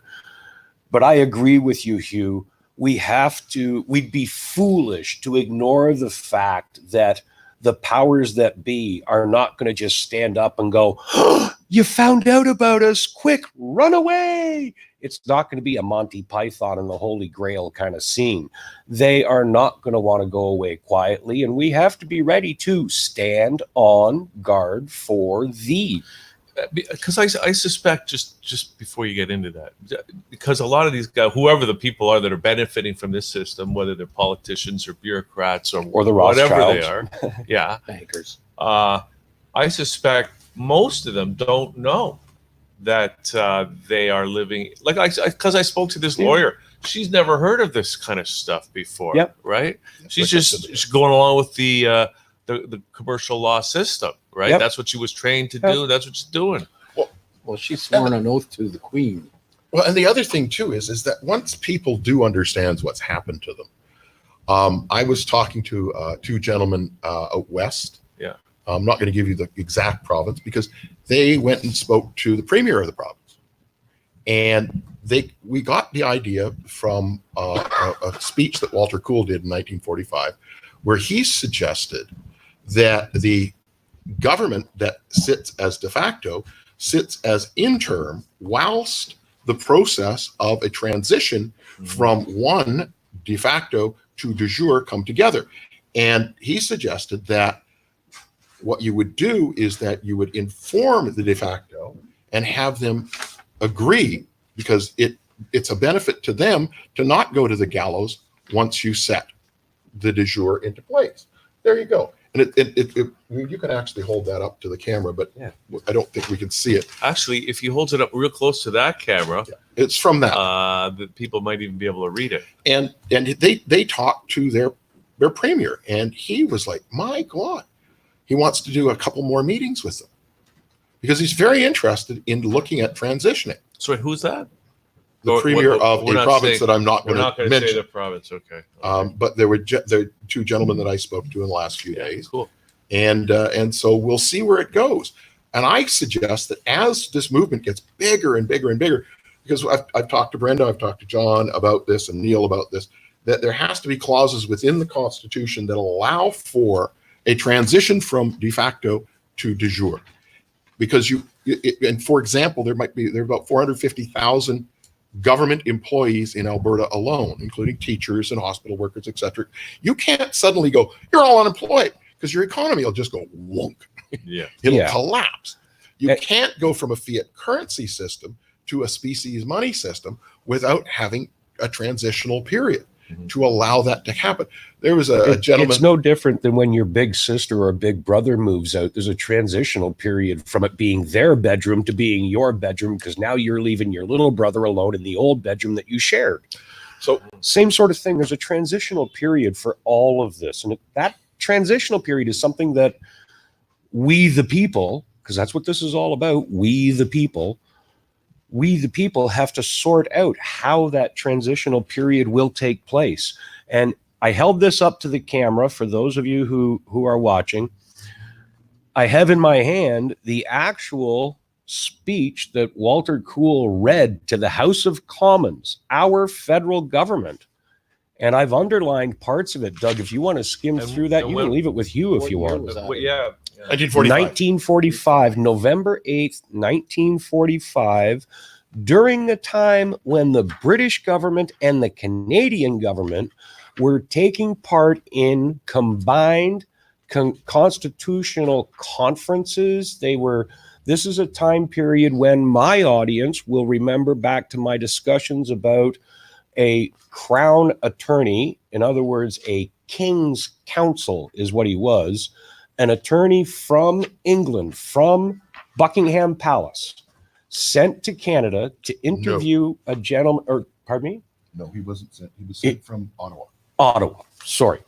But I agree with you, Hugh. We'd be foolish to ignore the fact that the powers that be are not going to just stand up and go, oh, you found out about us, quick, run away. It's not going to be a Monty Python and the Holy Grail kind of scene. They are not going to want to go away quietly, and we have to be ready to stand on guard for thee. because I suspect just before you get into that, because a lot of these guys, whoever the people are that are benefiting from this system, whether they're politicians or bureaucrats or the whatever they Rothschilds. are, yeah, bankers. I suspect most of them don't know that they are living like because I spoke to this lawyer. She's never heard of this kind of stuff before. Yep. Right. She's just going along with the commercial law system. Right. Yep. That's what she was trained to do. That's what she's doing. Well, she's sworn an oath to the Queen. Well, and the other thing too is that once people do understand what's happened to them, I was talking to two gentlemen out west. Yeah. I'm not going to give you the exact province because they went and spoke to the premier of the province. And we got the idea from a speech that Walter Cool did in 1945, where he suggested that the government that sits as de facto sits as interim whilst the process of a transition from one de facto to de jure come together. And he suggested that what you would do is that you would inform the de facto and have them agree, because it's a benefit to them to not go to the gallows once you set the de jure into place. There you go. And you can actually hold that up to the camera, but yeah. I don't think we can see it. Actually, if you hold it up real close to that camera, it's from that. That people might even be able to read it. And they talked to their premier, and he was like, my God, he wants to do a couple more meetings with them because he's very interested in looking at transitioning. So who's that? The premier of a province that I'm not going to mention. Say the province, okay. But there were two gentlemen that I spoke to in the last few days. Cool. And so we'll see where it goes. And I suggest that as this movement gets bigger and bigger and bigger, because I've talked to Brenda, I've talked to John about this and Neil about this, that there has to be clauses within the Constitution that allow for a transition from de facto to de jure. Because and for example, there are about 450,000 government employees in Alberta alone, including teachers and hospital workers, etc. You can't suddenly go, you're all unemployed, because your economy will just go wonk. Yeah. It'll collapse. You can't go from a fiat currency system to a species money system without having a transitional period to allow that to happen. There was a gentleman. It's no different than when your big sister or big brother moves out. There's a transitional period from it being their bedroom to being your bedroom, because now you're leaving your little brother alone in the old bedroom that you shared. So same sort of thing. There's a transitional period for all of this. And that transitional period is something that we, the people, because that's what this is all about, we the people have to sort out how that transitional period will take place. And I held this up to the camera for those of you who are watching. I have in my hand the actual speech that Walter Cool read to the House of Commons, our federal government. And I've underlined parts of it. Doug, if you want to skim through that, you can leave it with Hugh if you want. 1945, November 8th, 1945, during the time when the British government and the Canadian government were taking part in combined constitutional conferences. This is a time period when my audience will remember back to my discussions about a crown attorney, in other words, a king's counsel is what he was, an attorney from England, from Buckingham Palace, sent to Canada to interview a gentleman, or pardon me? No, he wasn't sent. He was sent from Ottawa. Ottawa, sorry.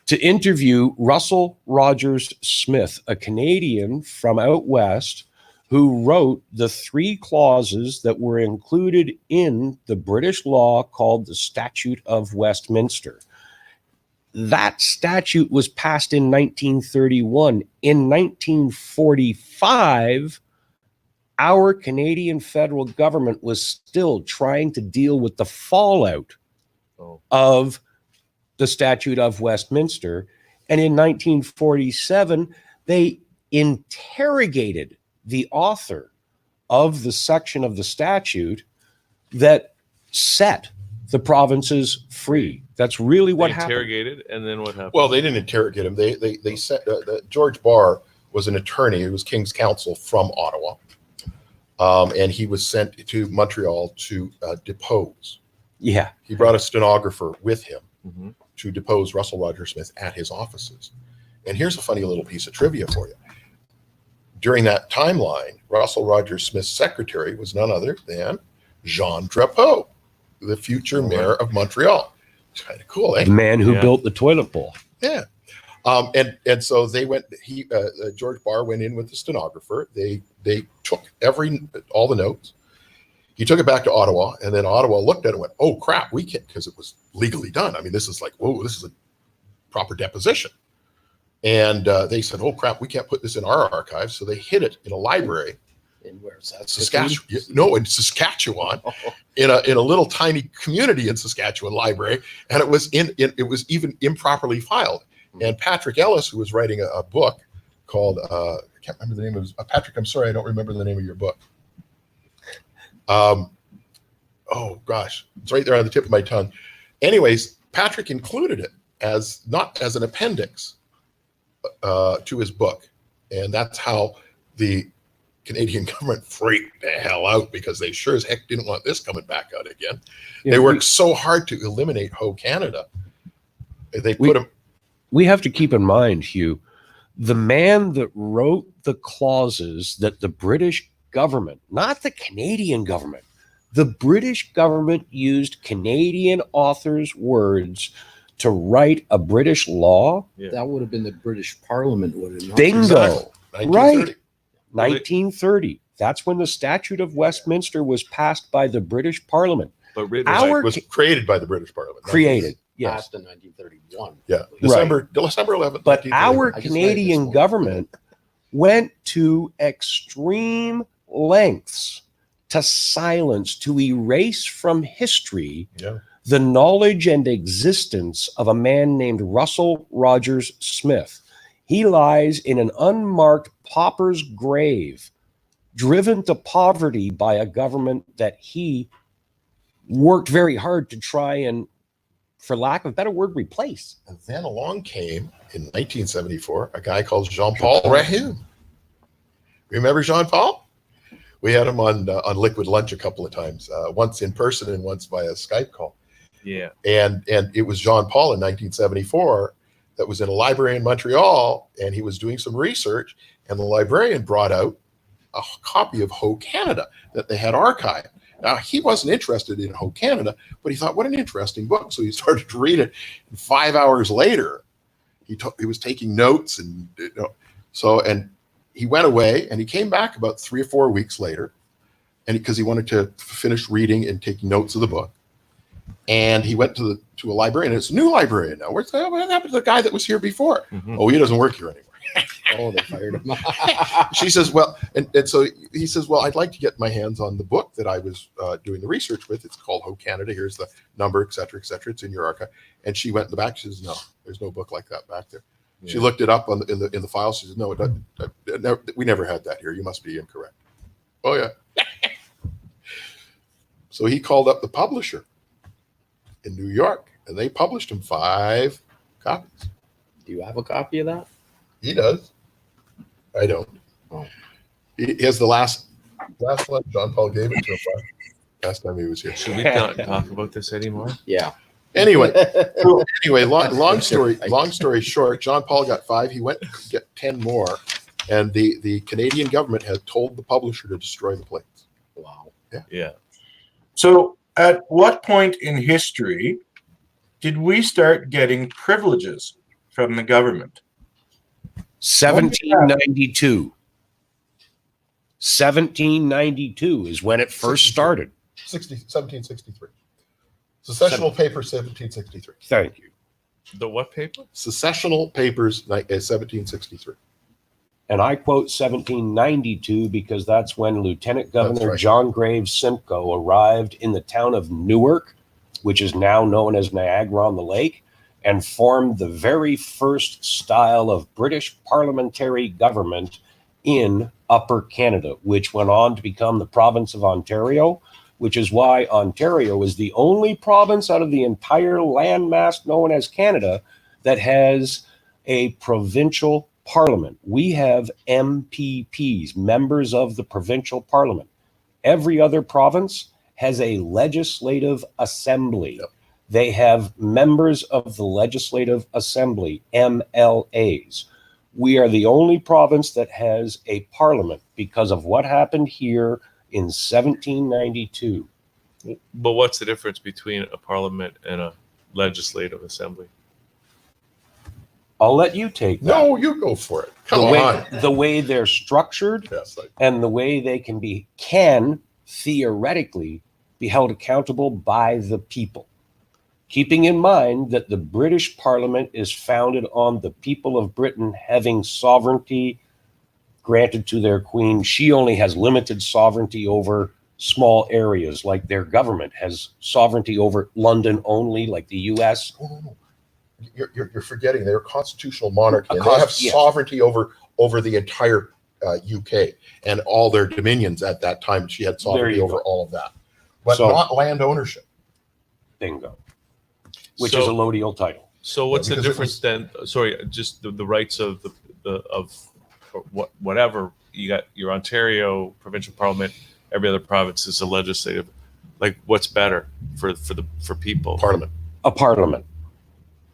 To interview Russell Rogers Smith, a Canadian from out west, who wrote the 3 clauses that were included in the British law called the Statute of Westminster. That statute was passed in 1931. In 1945, our Canadian federal government was still trying to deal with the fallout of the Statute of Westminster. And in 1947, they interrogated the author of the section of the statute that set the provinces free. That's really what happened. Interrogated, and then what happened? Well, they didn't interrogate him. They sent George Barr was an attorney who was King's Counsel from Ottawa, and he was sent to Montreal to depose. Yeah, he brought a stenographer with him to depose Russell Rogers Smith at his offices. And here's a funny little piece of trivia for you. During that timeline, Russell Rogers Smith's secretary was none other than Jean Drapeau, the future mayor of Montreal. It's kind of cool, eh? The man who built the toilet bowl. Yeah. And so they went, George Barr went in with the stenographer. They took all the notes. He took it back to Ottawa, and then Ottawa looked at it and went, oh crap, we can't, because it was legally done. I mean, this is like, whoa, this is a proper deposition. And they said, "Oh crap, we can't put this in our archive." So they hid it in a library. And where's that? Saskatchewan? No, in Saskatchewan, in a little tiny community in Saskatchewan library, and it was even improperly filed. And Patrick Ellis, who was writing a book called I can't remember the name of it. Patrick, I'm sorry, I don't remember the name of your book. Oh gosh, it's right there on the tip of my tongue. Anyways, Patrick included it as not as an appendix to his book, and that's how the Canadian government freaked the hell out, because they sure as heck didn't want this coming back out again. They worked so hard to eliminate Ho Canada. They put him. We have to keep in mind, Hugh, the man that wrote the clauses that the British government, not the Canadian government, the British government used Canadian authors' words to write a British law. That would have been the British Parliament, would it not? Bingo. Exactly. Right. 1930. That's when the Statute of Westminster was passed by the British Parliament. But written Our was created by the British Parliament. created, yes. Passed in 1931. Yeah, December 11th. But 1931. our Canadian government went to extreme lengths to silence, to erase from history the knowledge and existence of a man named Russell Rogers Smith. He lies in an unmarked pauper's grave, driven to poverty by a government that he worked very hard to try and, for lack of a better word, replace. And then along came, in 1974, a guy called Jean-Paul Rahun. Remember Jean-Paul? We had him on Liquid Lunch a couple of times, once in person and once via Skype call. Yeah. And it was Jean-Paul in 1974 that was in a library in Montreal, and he was doing some research, and the librarian brought out a copy of Ho Canada that they had archived. Now, he wasn't interested in Ho Canada, but he thought, what an interesting book. So he started to read it, and 5 hours later, he was taking notes, and and he went away, and he came back about 3 or 4 weeks later, and because he wanted to finish reading and taking notes of the book. And he went to a librarian, and it's a new librarian now. What happened to the guy that was here before? Mm-hmm. Oh, he doesn't work here anymore. Oh, they fired him. She says, well, and so he says, well, I'd like to get my hands on the book that I was doing the research with. It's called Ho Canada. Here's the number, et cetera, et cetera. It's in your archive. And she went in the back. She says, no, there's no book like that back there. Yeah. She looked it up in the file. She says, no, we never had that here. You must be incorrect. Oh, yeah. So he called up the publisher in New York, and they published him 5 copies. Do you have a copy of that? He does. I don't. Oh. He has the last one. John Paul gave it to him last time he was here. Should we not talk about this anymore? Yeah. Anyway, long story short, John Paul got 5. He went to get 10 more, and the Canadian government had told the publisher to destroy the plates. Wow. Yeah. So at what point in history did we start getting privileges from the government? 1792. 1792 is when it first started. 1763. Secessional Papers, 1763. Thank you. The what paper? Secessional Papers, 1763. And I quote 1792 because that's when Lieutenant Governor right. John Graves Simcoe arrived in the town of Newark, which is now known as Niagara-on-the-Lake, and formed the very first style of British parliamentary government in Upper Canada, which went on to become the province of Ontario, which is why Ontario is the only province out of the entire landmass known as Canada that has a provincial parliament. We have MPPs, members of the provincial parliament. Every other province has a legislative assembly. Yep. They have members of the legislative assembly, MLAs. We are the only province that has a parliament because of what happened here in 1792. But what's the difference between a parliament and a legislative assembly? I'll let you take that. No, you go for it. Come on. The way they're structured and the way they can theoretically be held accountable by the people. keeping in mind that the British Parliament is founded on the people of Britain having sovereignty granted to their queen. She only has limited sovereignty over small areas, like their government has sovereignty over London only, like the US. No. You're forgetting they're a constitutional monarchy, and they have sovereignty over the entire UK and all their dominions at that time. She had sovereignty over all of that, but not land ownership. Bingo. Which is a lodial title. So what's the difference then? Sorry, just the rights of whatever you got. Your Ontario provincial parliament, every other province is a legislative. Like, what's better for people? Parliament. A parliament.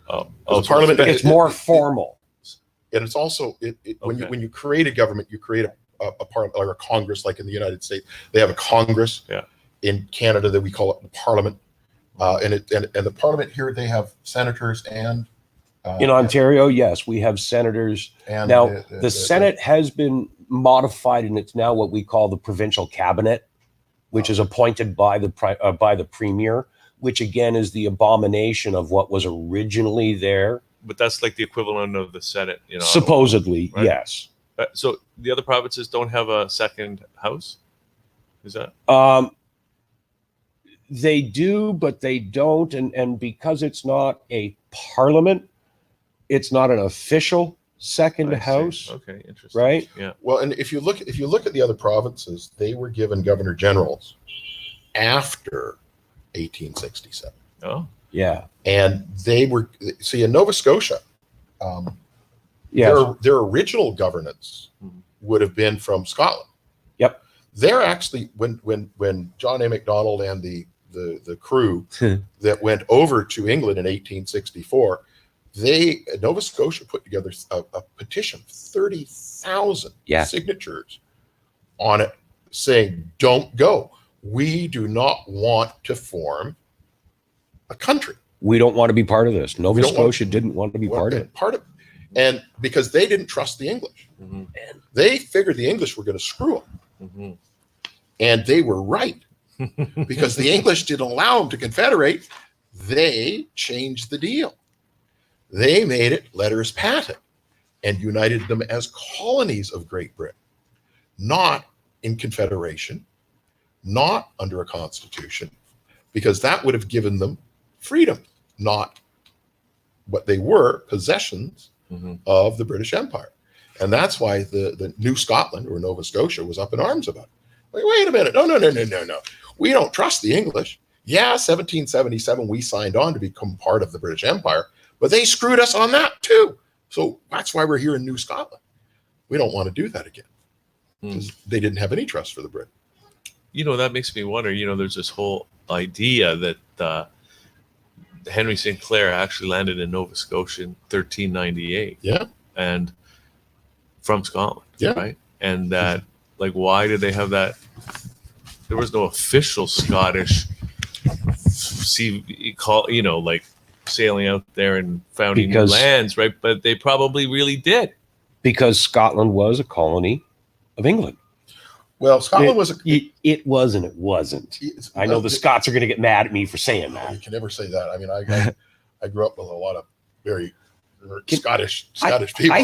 Parliament. It's more formal, and it's also when you create a government, you create a parliament or a Congress, like in the United States. They have a Congress. Yeah. In Canada, that we call it the Parliament, and the Parliament here, they have senators and. In Ontario, yes, we have senators. And now the Senate has been modified, and it's now what we call the provincial cabinet, which is appointed by the premier, which again is the abomination of what was originally there. But that's like the equivalent of the Senate, Supposedly, right? Yes. So the other provinces don't have a second house? Is that? They do, but they don't, and because it's not a parliament, it's not an official second house. Okay, interesting. Right? Yeah. Well, and if you look at the other provinces, they were given governor generals after 1867. Oh. Yeah. And they were in Nova Scotia. Their original governance would have been from Scotland. Yep. They're actually when John A. Macdonald and the crew that went over to England in 1864, Nova Scotia put together a petition, 30,000 signatures on it, saying, "Don't go. We do not want to form a country. We don't want to be part of this." Nova Scotia didn't want to be part of it. And because they didn't trust the English. Mm-hmm. And they figured the English were going to screw them. Mm-hmm. And they were right. Because the English didn't allow them to confederate. They changed the deal. They made it letters patent and united them as colonies of Great Britain, not in confederation, not under a constitution, because that would have given them freedom, not what they were, possessions of the British Empire. And that's why the New Scotland or Nova Scotia was up in arms about it. Like, wait a minute. No. We don't trust the English. Yeah, 1777, we signed on to become part of the British Empire, but they screwed us on that too. So that's why we're here in New Scotland. We don't want to do that again because they didn't have any trust for the Brit. That makes me wonder, there's this whole idea that Henry St. Clair actually landed in Nova Scotia in 1398. Yeah. And from Scotland. Yeah. Right. And that, why did they have that? There was no official Scottish sailing out there and founding new lands, right? But they probably really did. Because Scotland was a colony of England. Well, Scotland was it was and it wasn't. I know the Scots are going to get mad at me for saying that. You can never say that. I mean, I grew up with a lot of very Scottish people.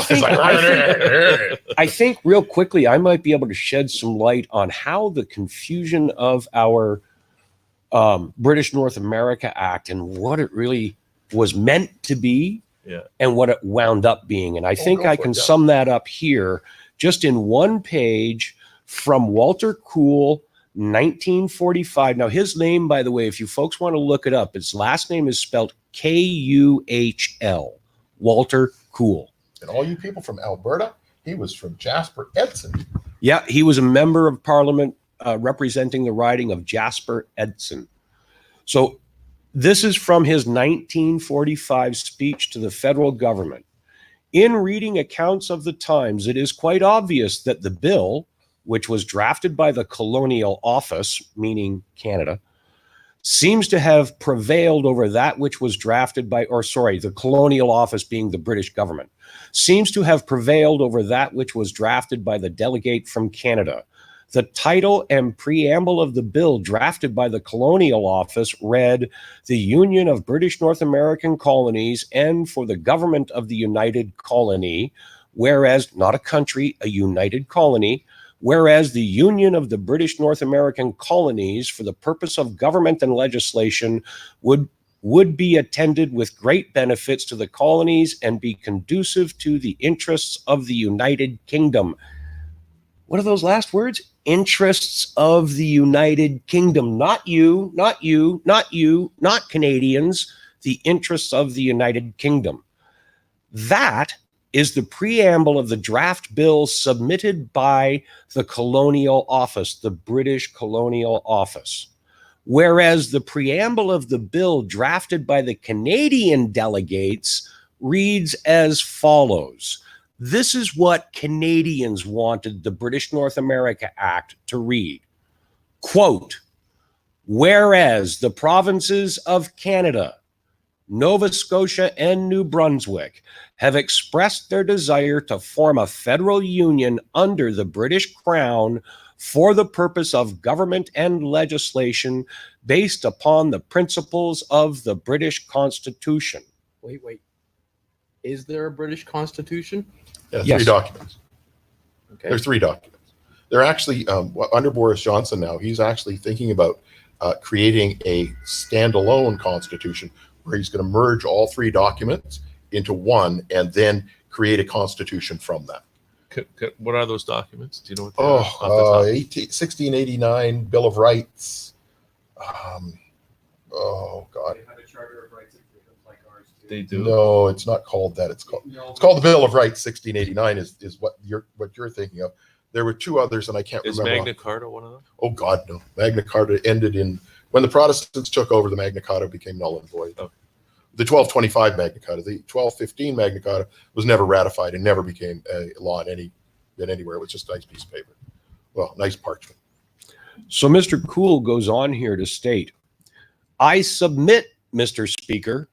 I think real quickly, I might be able to shed some light on how the confusion of our British North America Act and what it really was meant to be and what it wound up being. And I think I can sum that up here just in one page from Walter Kuhl, 1945. Now, his name, by the way, if you folks want to look it up, his last name is spelled Kuhl. Walter Kuhl. And all you people from Alberta, he was from Jasper Edson. Yeah, he was a member of Parliament representing the riding of Jasper Edson. So this is from his 1945 speech to the federal government. In reading accounts of the times, it is quite obvious that the bill, which was drafted by the Colonial Office, meaning Canada, seems to have prevailed over that which was drafted by, the Colonial Office being the British government, seems to have prevailed over that which was drafted by the delegate from Canada. The title and preamble of the bill drafted by the Colonial Office read, "The Union of British North American Colonies and for the Government of the United Colony, whereas," not a country, a united colony, "whereas the Union of the British North American Colonies for the purpose of government and legislation would be attended with great benefits to the colonies and be conducive to the interests of the United Kingdom." What are those last words? Interests of the United Kingdom. Not you, not you, not you, not Canadians. The interests of the United Kingdom. That is the preamble of the draft bill submitted by the Colonial Office, the British Colonial Office. Whereas the preamble of the bill drafted by the Canadian delegates reads as follows. This is what Canadians wanted the British North America Act to read. Quote, "Whereas the provinces of Canada, Nova Scotia, and New Brunswick have expressed their desire to form a federal union under the British Crown for the purpose of government and legislation based upon the principles of the British Constitution." Wait. Is there a British Constitution? Yeah, Yes. 3 documents. Okay. There's 3 documents. They're actually, under Boris Johnson now, he's actually thinking about creating a standalone constitution where he's going to merge all 3 documents into one and then create a constitution from that. What are those documents? Do you know what they are? Off the top? 1689 Bill of Rights. Oh, God. They have a Charter of Rights and Freedoms like ours too. They do. No, it's not called that. It's called the Bill of Rights. 1689 is what you're thinking of. There were 2 others, and I can't Is remember. Magna Carta one of them? Oh God, no! Magna Carta ended when the Protestants took over. The Magna Carta became null and void. Okay. The 1225 Magna Carta, the 1215 Magna Carta was never ratified and never became a law anywhere. It was just a nice piece of paper. Well, nice parchment. So Mr. Cool goes on here to state, "I submit, Mr. Speaker,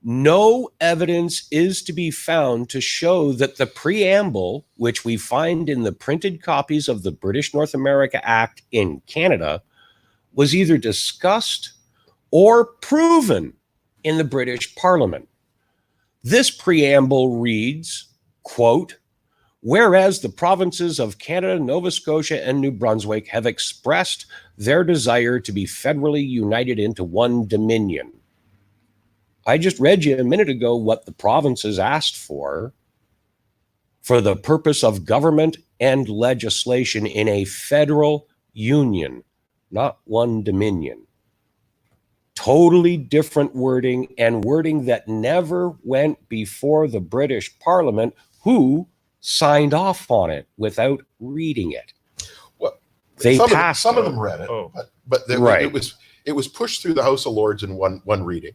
no evidence is to be found to show that the preamble, which we find in the printed copies of the British North America Act in Canada, was either discussed or proven in the British Parliament. This preamble reads, quote, whereas the provinces of Canada, Nova Scotia, and New Brunswick have expressed their desire to be federally united into one dominion." I just read you a minute ago what the provinces asked for the purpose of government and legislation in a federal union, not one dominion. Totally different wording, and wording that never went before the British Parliament, who signed off on it without reading it. Well, They some passed of it. them read it, Oh. but Right. it was pushed through the House of Lords in one reading,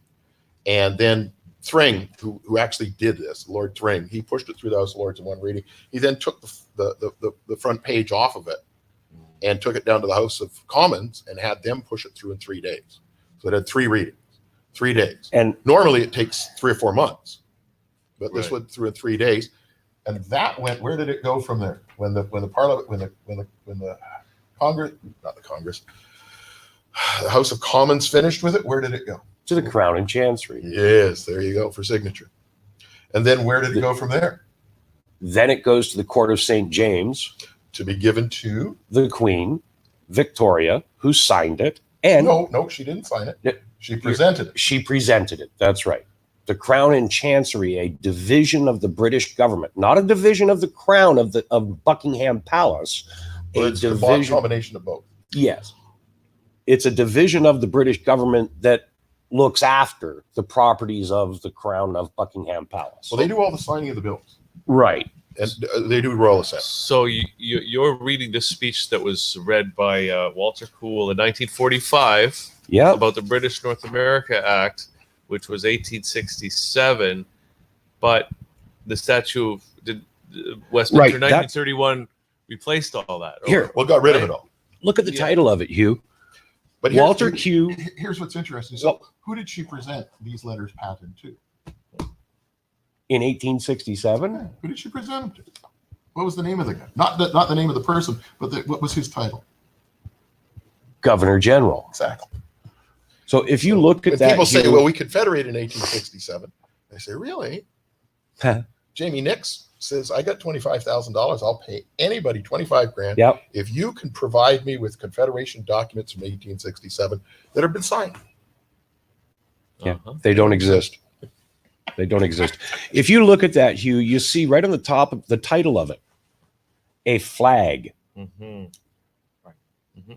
and then Thring, who actually did this, Lord Thring, he pushed it through the House of Lords in one reading. He then took the front page off of it and took it down to the House of Commons and had them push it through in 3 days. So it had 3 readings, 3 days. And Normally it takes 3 or 4 months, but this Right. went through in 3 days. And that went. Where did it go from there? When the Parliament, when the Congress, not the Congress, the House of Commons finished with it. Where did it go? to the Crown and Chancery. Yes, there you go for signature. And then where did it go from there? Then it goes to the Court of St. James, To be given to? the Queen, Victoria, who signed it, and No, she didn't sign it. She presented it. she presented it. That's right. The Crown and Chancery, a division of the British government, not a division of the Crown of Buckingham Palace. Well, A it's a division. combination of both. Yes, it's a division of the British government that looks after the properties of the Crown of Buckingham Palace. Well, they do all the signing of the bills, Right. and they do royal assent. So you're reading this speech that was read by Walter Cool in 1945 Yeah. about the British North America Act, which was 1867, but the statute of Westminster Right, 1931 replaced all that. Here, Well, got rid of it all. look at the title of it, Hugh. But Walter Q. Here's what's interesting. So, who did she present these letters patent to? In 1867. Who did she present them to? What was the name of the guy? Not the name of the person, but what was his title? governor general. Exactly. So if you look at When that, people say, Hugh- well, we confederated in 1867. I say, really? Jamie Nix says, I got $25,000. I'll pay anybody 25 grand Yep. if you can provide me with Confederation documents from 1867 that have been signed. Yeah, they don't exist. They don't exist. If you look at that, Hugh, you see right on the top of the title of it, a flag. Mm-hmm. Right. Mm-hmm.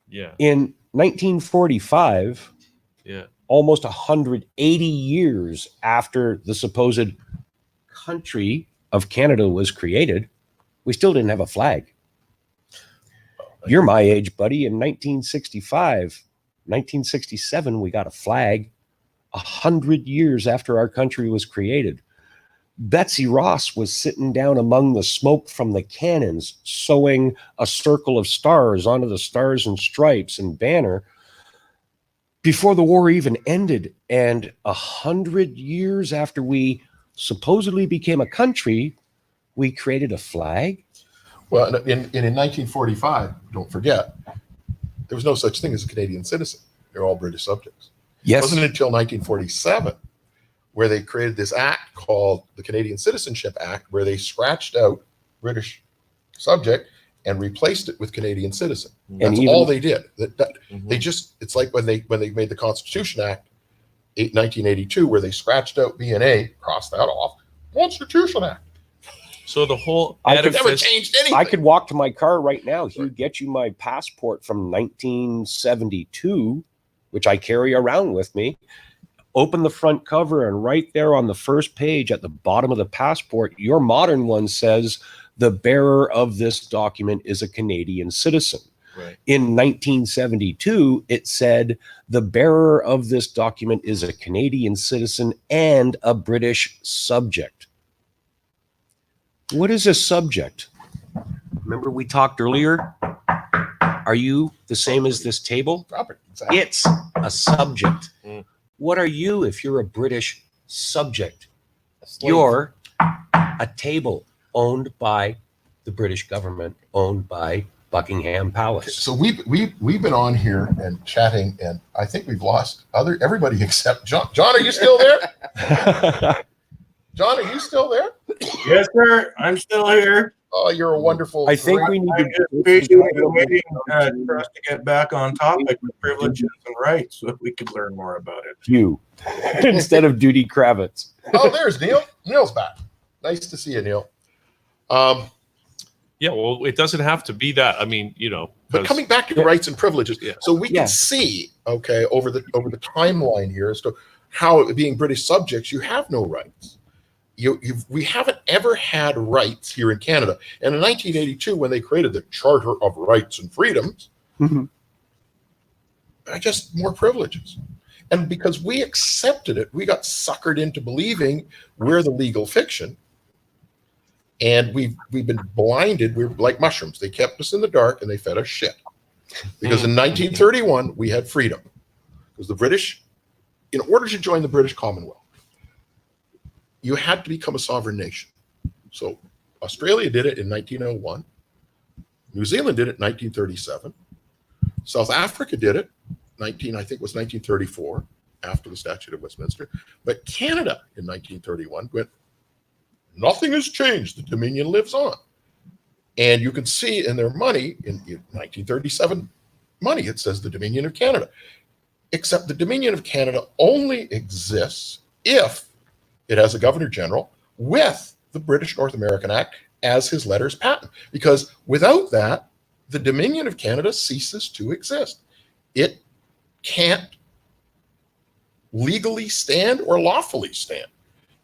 Yeah. In 1945, Yeah. almost 180 years after the supposed country of Canada was created, we still didn't have a flag. You're my age, buddy. In 1965, 1967, we got a flag 100 years after our country was created. Betsy Ross was sitting down among the smoke from the cannons, sewing a circle of stars onto the Stars and Stripes and banner before the war even ended. And 100 years after we supposedly became a country, we created a flag. Well, in 1945, don't forget, there was no such thing as a Canadian citizen. They're all British subjects. Yes. It wasn't until 1947 where they created this act called the Canadian Citizenship Act, where they scratched out British subject and replaced it with Canadian citizen. That's all they did. They just, it's like when they made the Constitution Act 1982, where they scratched out B&A, crossed that off, Constitution Act. So the whole I could never changed anything. I could walk to my car right now, Hugh, get you my passport from 1972, which I carry around with me. Open the front cover, and right there on the first page at the bottom of the passport, your modern one says, the bearer of this document is a Canadian citizen. Right. In 1972, it said, the bearer of this document is a Canadian citizen and a British subject. What is a subject? Remember we talked earlier? Are you the same as this table? Property, exactly. It's a subject. What are you if you're a British subject? You're a table owned by the British government, owned by Buckingham Palace. So we've been on here and chatting, and I think we've lost everybody except John. John, are you still there? John, are you still there? Yes, sir. I'm still here. Oh, you're a wonderful. I think we need I'm to just patiently waiting for us to get back on topic with privileges and rights so we could learn more about it. you instead of Duty Kravitz. Oh, there's Neil. Neil's back. Nice to see you, Neil. Yeah, well, it doesn't have to be that. I mean, But coming back to rights and privileges, Yeah. so we can see, okay, over the timeline here as to how being British subjects, you have no rights. We haven't ever had rights here in Canada. And in 1982, when they created the Charter of Rights and Freedoms, just more privileges. And because we accepted it, we got suckered into believing we're the legal fiction. And we've been blinded. We're like mushrooms. They kept us in the dark and they fed us shit. Because in 1931, we had freedom. Because the British, in order to join the British Commonwealth, you had to become a sovereign nation. So Australia did it in 1901. New Zealand did it in 1937. South Africa did it, I think it was 1934, after the Statute of Westminster. But Canada in 1931 went, nothing has changed. The Dominion lives on. And you can see in their money, in 1937 money, it says the Dominion of Canada. Except the Dominion of Canada only exists if it has a Governor General with the British North American Act as his letters patent. Because without that, the Dominion of Canada ceases to exist. It can't legally stand or lawfully stand.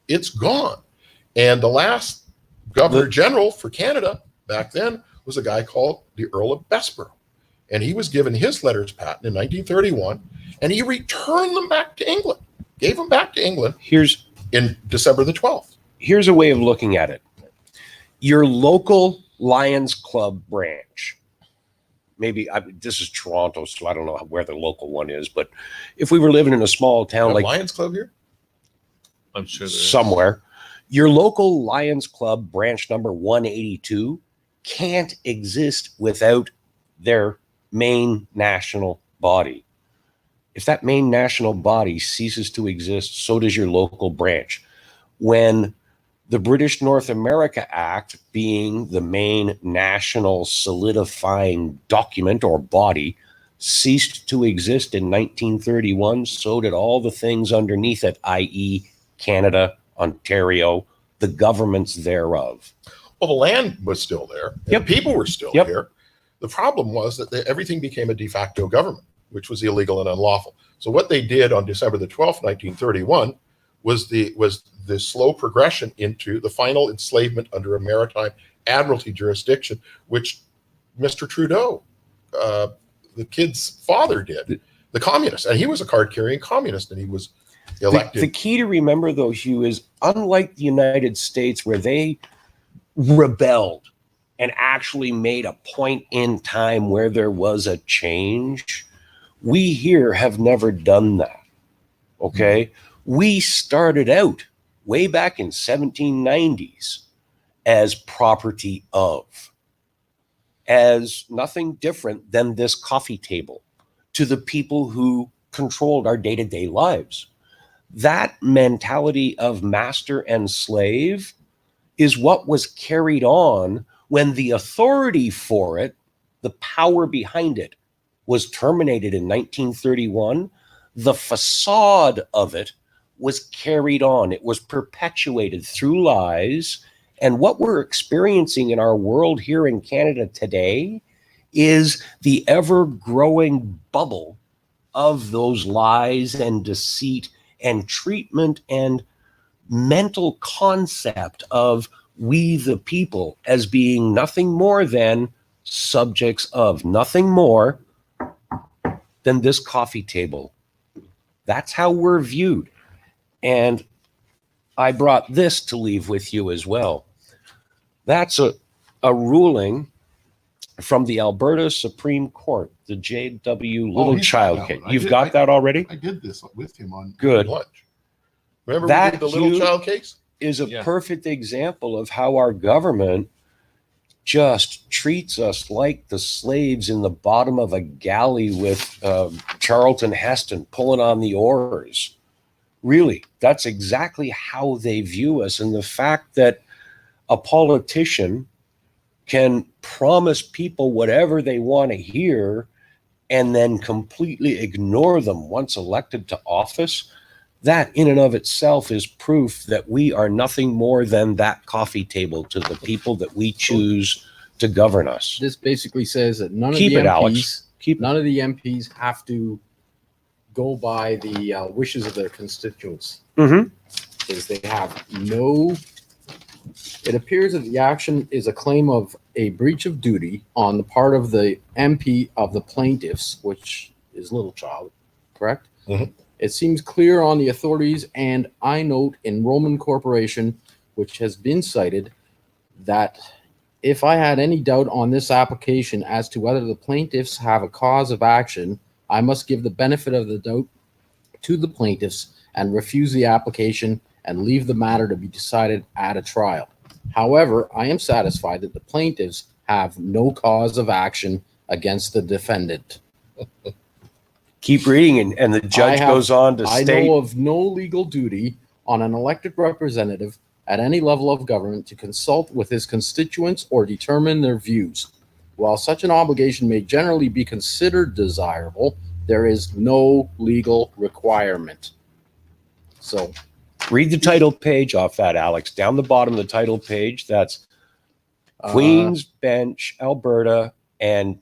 It's gone. And the last Governor General for Canada back then was a guy called the Earl of Bessborough. And he was given his letters patent in 1931, and he returned them back to England, gave them back to England in December the 12th. Here's a way of looking at it. Your local Lions Club branch, maybe this is Toronto, so I don't know where the local one is, but if we were living in a small town like Lions Club here, I'm sure somewhere, your local Lions Club branch number 182 can't exist without their main national body. If that main national body ceases to exist, so does your local branch. When the British North America Act, being the main national solidifying document or body, ceased to exist in 1931, so did all the things underneath it, i.e. Canada, Ontario, the governments thereof. Well, the land was still there. And Yep. the people were still Yep. here. The problem was that everything became a de facto government, which was illegal and unlawful. So what they did on December the 12th, 1931, was the slow progression into the final enslavement under a maritime admiralty jurisdiction, which Mr. Trudeau, the kid's father, did, the communist. And he was a card-carrying communist, and he was elected. The key to remember, though, Hugh, is unlike the United States, where they rebelled and actually made a point in time where there was a change, we here have never done that. Okay? We started out way back in 1790s as property of, as nothing different than this coffee table to the people who controlled our day-to-day lives. That mentality of master and slave is what was carried on when the authority for it, the power behind it, was terminated in 1931. The facade of it was carried on. It was perpetuated through lies. And what we're experiencing in our world here in Canada today is the ever-growing bubble of those lies and deceit and treatment and mental concept of we the people as being nothing more than subjects of, nothing more than this coffee table. That's how we're viewed. And I brought this to leave with you as well. That's a ruling from the Alberta Supreme Court, the J.W. Little Child case. You've got that already? I did this with him on Good. lunch. Remember That we did the Little Hugh, Child case? Is a perfect example of how our government just treats us like the slaves in the bottom of a galley with Charlton Heston pulling on the oars. Really, that's exactly how they view us. And the fact that a politician can promise people whatever they want to hear and then completely ignore them once elected to office, that in and of itself is proof that we are nothing more than that coffee table to the people that we choose to govern us. This basically says that none of Keep the it, MPs, Alex. none of the MPs have to go by the wishes of their constituents. Mm-hmm. Is they have no. It appears that the action is a claim of a breach of duty on the part of the MP of the plaintiffs, which is Little Child, correct? Mm-hmm. It seems clear on the authorities, and I note in Roman Corporation, which has been cited, that if I had any doubt on this application as to whether the plaintiffs have a cause of action, I must give the benefit of the doubt to the plaintiffs and refuse the application and leave the matter to be decided at a trial. However, I am satisfied that the plaintiffs have no cause of action against the defendant. Keep reading, and the judge goes on to I state, know of no legal duty on an elected representative at any level of government to consult with his constituents or determine their views. While such an obligation may generally be considered desirable, there is no legal requirement. So read the title page off that, Alex. Down the bottom of the title page, that's Queen's Bench, Alberta, and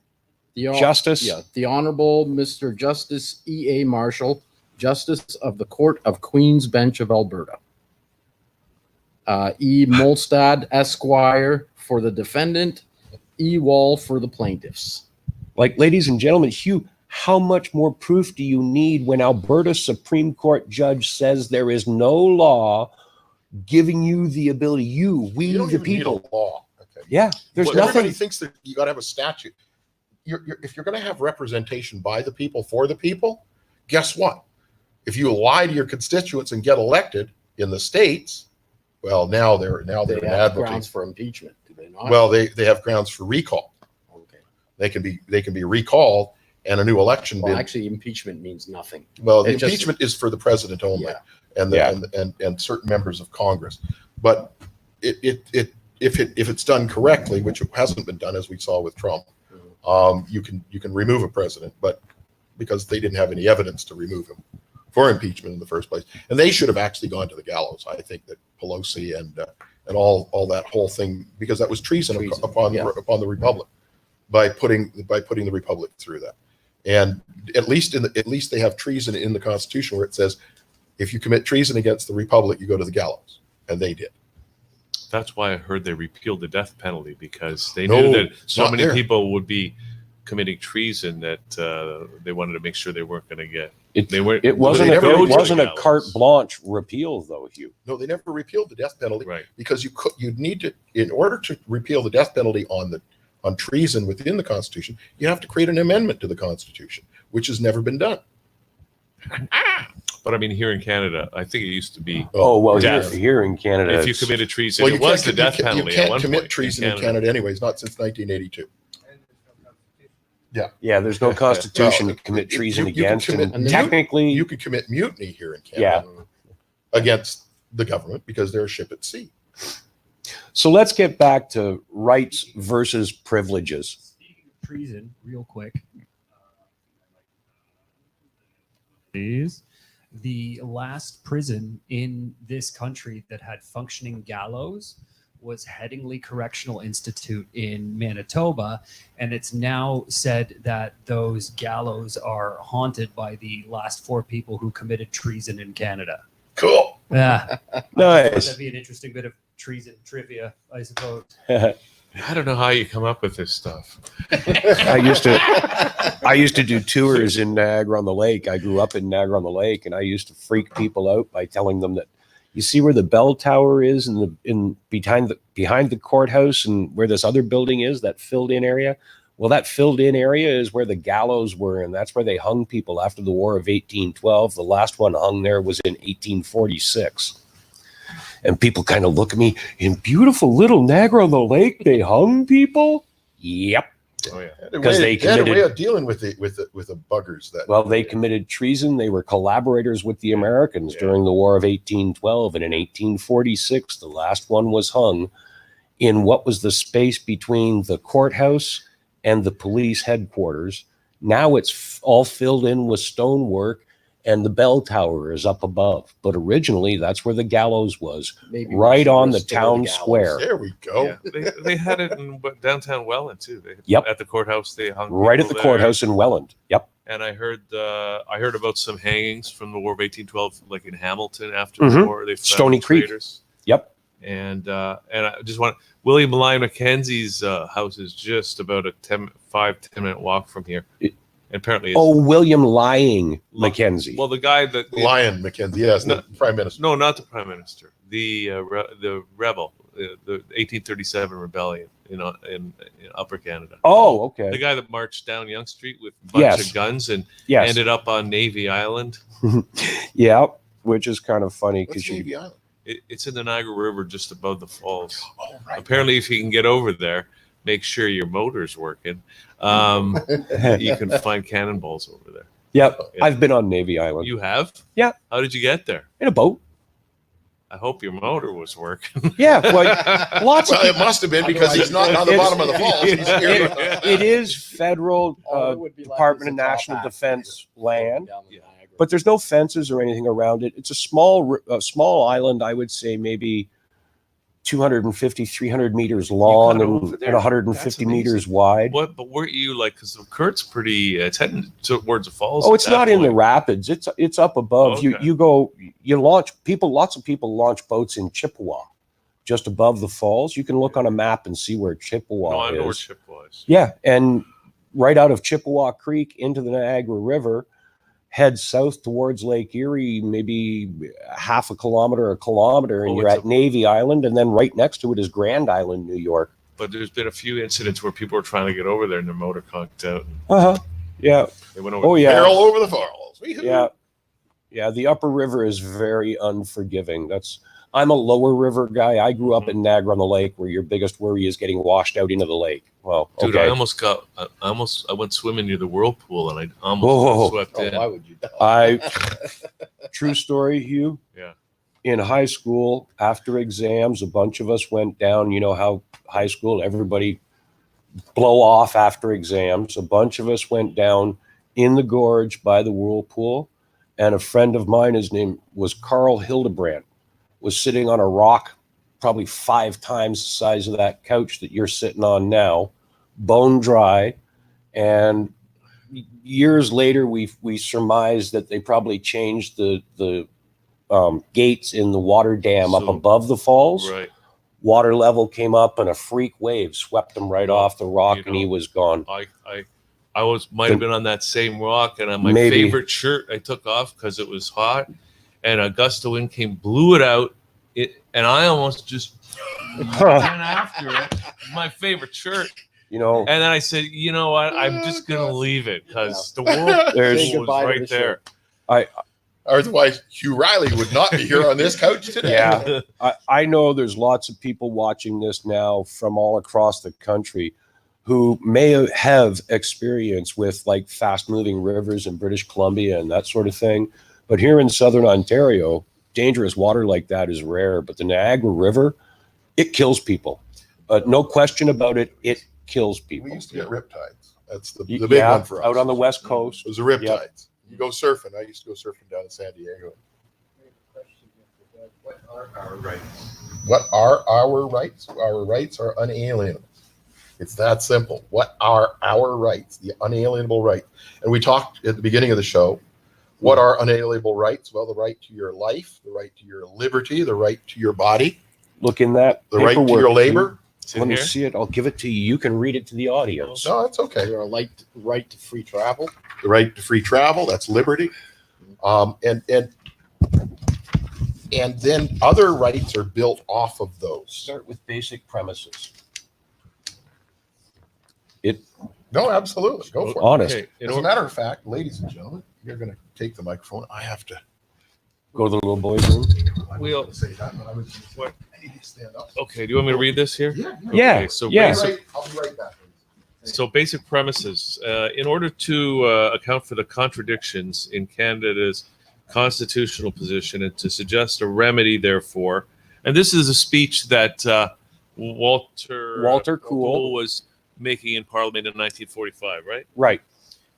Justice. Yeah, the Honorable Mr. Justice E.A. Marshall, Justice of the Court of Queen's Bench of Alberta. E. Molstad, Esquire, for the defendant. E. Wall for the plaintiffs. Like, ladies and gentlemen, Hugh, how much more proof do you need when Alberta Supreme Court judge says there is no law giving you the ability, we don't the even need people. a law. Okay. Yeah, there's Well, nothing. Everybody thinks that you got to have a statute. If you're going to have representation by the people for the people, guess what? If you lie to your constituents and get elected in the states, well, now they're They an have advocate. grounds for impeachment, do they not? Well, they have grounds for recall. Okay. They can be recalled and a new election. Well, actually, impeachment means nothing. Well, the It just- impeachment is for the president only, Yeah. and certain members of Congress. But if it's done correctly, which it hasn't been done, as we saw with Trump, you can remove a president, but because they didn't have any evidence to remove him for impeachment in the first place, and they should have actually gone to the gallows. I think that Pelosi and all that whole thing, because that was treason. upon the Republic by putting the Republic through that. And at least they have treason in the Constitution, where it says if you commit treason against the Republic, you go to the gallows, and they did. That's why I heard they repealed the death penalty, because they No, knew that so not many there. people would be committing treason that they wanted to make sure they weren't going to get. It wasn't a carte blanche repeal, though, Hugh. No, they never repealed the death penalty, right? Because you'd need to, in order to repeal the death penalty on treason within the Constitution, you have to create an amendment to the Constitution, which has never been done. But I mean, here in Canada, I think it used to be. Here in Canada, if you committed treason, it was the death penalty. You can't at one commit point treason in Canada anyways, not since 1982. Yeah, there's no constitution to commit treason against, and technically, you could commit mutiny here in Canada against the government because they're a ship at sea. So let's get back to rights versus privileges. Speaking of treason, real quick. Please. The last prison in this country that had functioning gallows was Headingley Correctional Institute in Manitoba, and it's now said that those gallows are haunted by the last 4 people who committed treason in Canada. Cool. Yeah. Nice. That'd be an interesting bit of treason trivia, I suppose. I don't know how you come up with this stuff. I used to do tours in Niagara-on-the-Lake. I grew up in Niagara-on-the-Lake, and I used to freak people out by telling them that, you see where the bell tower is behind the courthouse, and where this other building is, that filled in area. Well, that filled in area is where the gallows were, and that's where they hung people after the War of 1812. The last one hung there was in 1846. And people kind of look at me, in beautiful little Niagara-on-the-Lake, they hung people? Yep. Oh yeah, because they had a way committed. of dealing with the buggers. That Well, they committed treason. They were collaborators with the Americans during the War of 1812, and in 1846, the last one was hung in what was the space between the courthouse and the police headquarters. Now it's all filled in with stonework, and the bell tower is up above. But originally, that's where the gallows was, Maybe right we should on the restore town gallows. square. There we go. Yeah, they had it in downtown Welland too. Yep. At the courthouse, they hung Right at the people there. courthouse in Welland. Yep. And I heard about some hangings from the War of 1812, like in Hamilton after the Mhm. war. They found Stony Creek. traitors. Yep. And I just want William Lyon Mackenzie's house is just about a 5-10 minute walk from here. And apparently, it's, William Lying Mackenzie. well, the guy that Lion Mackenzie, yes, No. the Prime Minister. no, not the prime minister, the rebel, the 1837 rebellion in Upper Canada. Oh, okay. The guy that marched down Yonge Street with a bunch Yes. of guns and Yes. ended up on Navy Island. Yeah, which is kind of funny What's because Navy Island? It's in the Niagara River, just above the falls. Oh, right. Apparently, if you can get over there, make sure your motor's working. You can find cannonballs over there. Yep. Yeah. I've been on Navy Island. You have? Yeah. How did you get there? In a boat. I hope your motor was working. Yeah. Well, lots of Well, it must have been because he's not on the It's- bottom of the falls. He's here. it is federal All it would be left Department is of a top National hat. Defense land, Down the Yeah. Niagara. but there's no fences or anything around it. It's a small island. I would say maybe 250, 300 meters long got and, over there? and 150 That's amazing. meters wide. What? But weren't you like? Because the Kurt's pretty. It's heading towards the falls. Oh, at it's that not in the point. rapids. It's up above. Okay. You launch people. Lots of people launch boats in Chippewa, just above the falls. You can look on a map and see where Chippewa No, I know where is. Chip was. Yeah, and right out of Chippewa Creek into the Niagara River, head south towards Lake Erie, maybe half a kilometer, and Oh, you're it's at Navy Island, and then right next to it is Grand Island, New York. But there's been a few incidents where people were trying to get over there and their motor conked out. Yeah. They went over. Oh yeah. Barrel over the falls. Wee-hoo. Yeah. Yeah. The upper river is very unforgiving. That's I'm a lower river guy. I grew up in Niagara on the Lake, where your biggest worry is getting washed out into the lake. Well, Dude, okay. I went swimming near the whirlpool and I almost Whoa. swept in. Why would you? True story, Hugh. Yeah. In high school, after exams, a bunch of us went down. You know how high school, everybody blow off after exams. A bunch of us went down in the gorge by the whirlpool. And a friend of mine, his name was Carl Hildebrandt, was sitting on a rock probably 5 times the size of that couch that you're sitting on now, bone dry. And years later, we surmised that they probably changed the gates in the water dam up above the falls. Right. Water level came up and a freak wave swept him right off the rock, and he was gone. I might have been on that same rock, and on my favorite shirt I took off because it was hot, and a gust of wind came, blew it out, and I almost just went after it. My favorite shirt. You know, and then I said, you know what? I'm just gonna leave it because the whirlpool was right there. Otherwise, Hugh Reilly would not be here on this couch today. Yeah, I know there's lots of people watching this now from all across the country who may have experience with like fast moving rivers in British Columbia and that sort of thing. But here in Southern Ontario, dangerous water like that is rare. But the Niagara River, it kills people. No question about it. It kills people. We used to get riptides. That's the big one for us. Out on the West Coast. It was the riptides. You go surfing. I used to go surfing down in San Diego. What are our rights? What are our rights? Our rights are unalienable. It's that simple. What are our rights? The unalienable right. And we talked at the beginning of the show. What are unalienable rights? Well, the right to your life, the right to your liberty, the right to your body. Look in that. The right to your labor. Let me see it. I'll give it to you. You can read it to the audience. No, that's okay. Your right to free travel. The right to free travel. That's liberty. And then other rights are built off of those. Start with basic premises. No, absolutely. Go for it. Honest. Okay, As a matter of fact, ladies and gentlemen, you're going to take the microphone. I have to go to the little boys' room. We'll say that, but I was what? I need to stand up. Okay, do you want me to read this here? Yeah. Okay, so yeah. I'll be right back. So basic premises. In order to account for the contradictions in Canada's constitutional position and to suggest a remedy, therefore, and this is a speech that Walter Cool was making in Parliament in 1945, right? Right.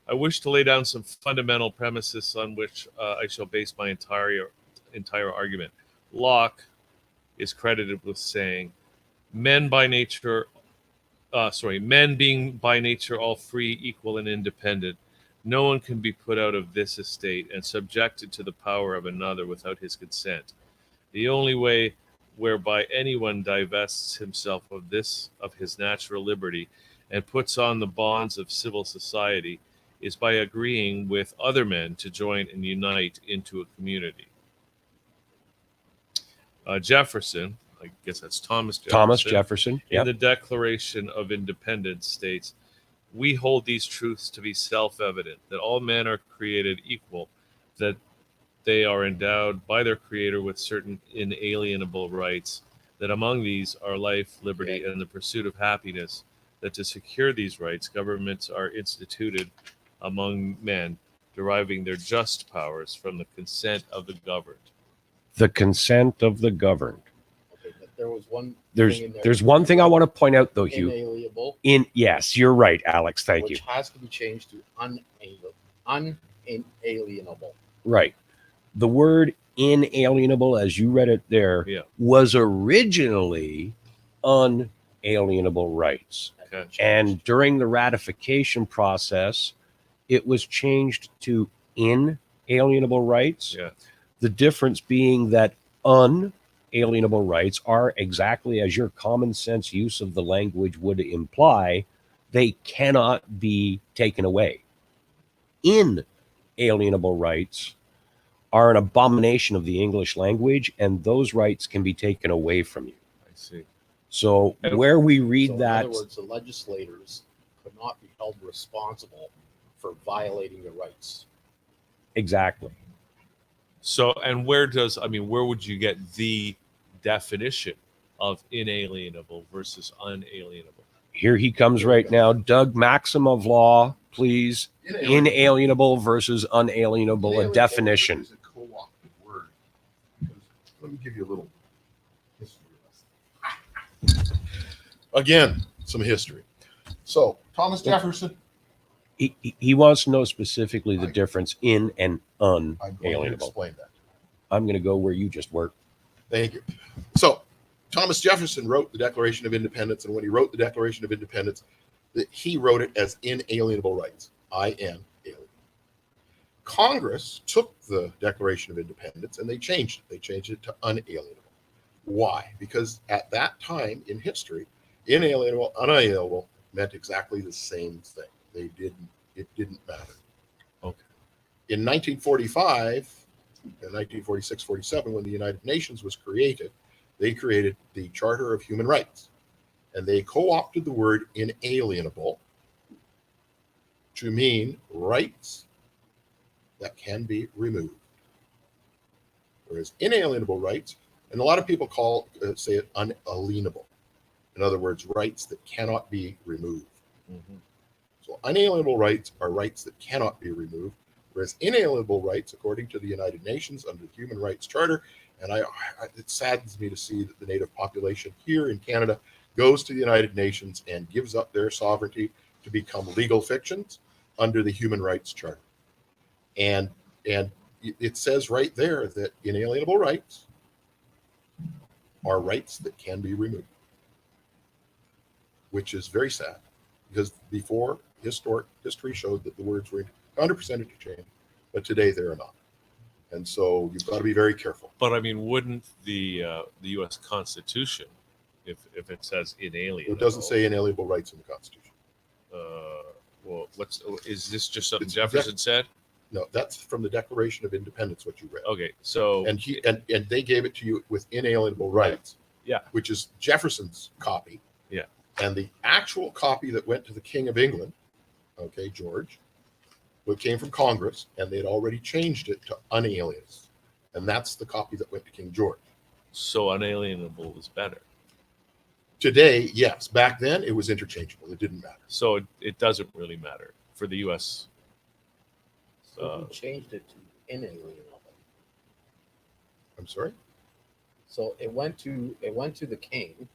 I wish to lay down some fundamental premises on which I shall base my entire argument. Locke is credited with saying, men being by nature all free, equal, and independent, no one can be put out of this estate and subjected to the power of another without his consent. The only way whereby anyone divests himself of his natural liberty and puts on the bonds of civil society is by agreeing with other men to join and unite into a community. Jefferson, I guess that's Thomas Jefferson, in the Declaration of Independence states, we hold these truths to be self-evident, that all men are created equal, that they are endowed by their Creator with certain inalienable rights, that among these are life, liberty, and the pursuit of happiness, that to secure these rights, governments are instituted among men, deriving their just powers from the consent of the governed. The consent of the governed. Okay, but there was one. There's one thing I want to point out, though, Hugh. Inalienable. Yes, you're right, Alex. Thank you. Which has to be changed to unalienable. Right. The word inalienable, as you read it there, was originally unalienable rights. Okay. And during the ratification process, it was changed to inalienable rights. Yeah. The difference being that unalienable rights are exactly as your common sense use of the language would imply, they cannot be taken away. Inalienable rights are an abomination of the English language, and those rights can be taken away from you. I see. So where we read that, in other words, the legislators could not be held responsible for violating the rights. Exactly. So, and where would you get the definition of inalienable versus unalienable? Here he comes right now. Doug, maxim of law, please. Inalienable versus unalienable, a definition. Is a co-opted word. Let me give you a little history lesson. Again, some history. So Thomas Jefferson. He wants to know specifically the difference in and I'm going to unalienable. explain that. I'm going to go where you just worked. Thank you. So Thomas Jefferson wrote the Declaration of Independence, and when he wrote the Declaration of Independence, he wrote it as inalienable rights. IN alienable. Congress took the Declaration of Independence and they changed it. They changed it to unalienable. Why? Because at that time in history, inalienable, unalienable meant exactly the same thing. It didn't matter. Okay. In 1945, in 1946-47, when the United Nations was created, they created the Charter of Human Rights, and they co-opted the word inalienable to mean rights that can be removed. Whereas inalienable rights, and a lot of people say it unalienable. In other words, rights that cannot be removed. Mm-hmm. So unalienable rights are rights that cannot be removed, whereas inalienable rights, according to the United Nations under the Human Rights Charter, and it saddens me to see that the Native population here in Canada goes to the United Nations and gives up their sovereignty to become legal fictions under the Human Rights Charter. And it says right there that inalienable rights are rights that can be removed, which is very sad, because before history showed that the words were 100% interchangeable, but today they're not. And so you've got to be very careful. But I mean, wouldn't the U.S. Constitution, if it says inalienable, It doesn't say inalienable rights in the Constitution. Well, is this just something It's Jefferson said? No, that's from the Declaration of Independence, what you read. Okay, so And they gave it to you with inalienable rights. Yeah. Which is Jefferson's copy. Yeah. And the actual copy that went to the King of England, okay, George, it came from Congress, and they had already changed it to unalienable. And that's the copy that went to King George. so unalienable is better. Today, yes. Back then, it was interchangeable. It didn't matter. So it doesn't really matter for the U.S. So he changed it to inalienable. I'm sorry? So it went to the king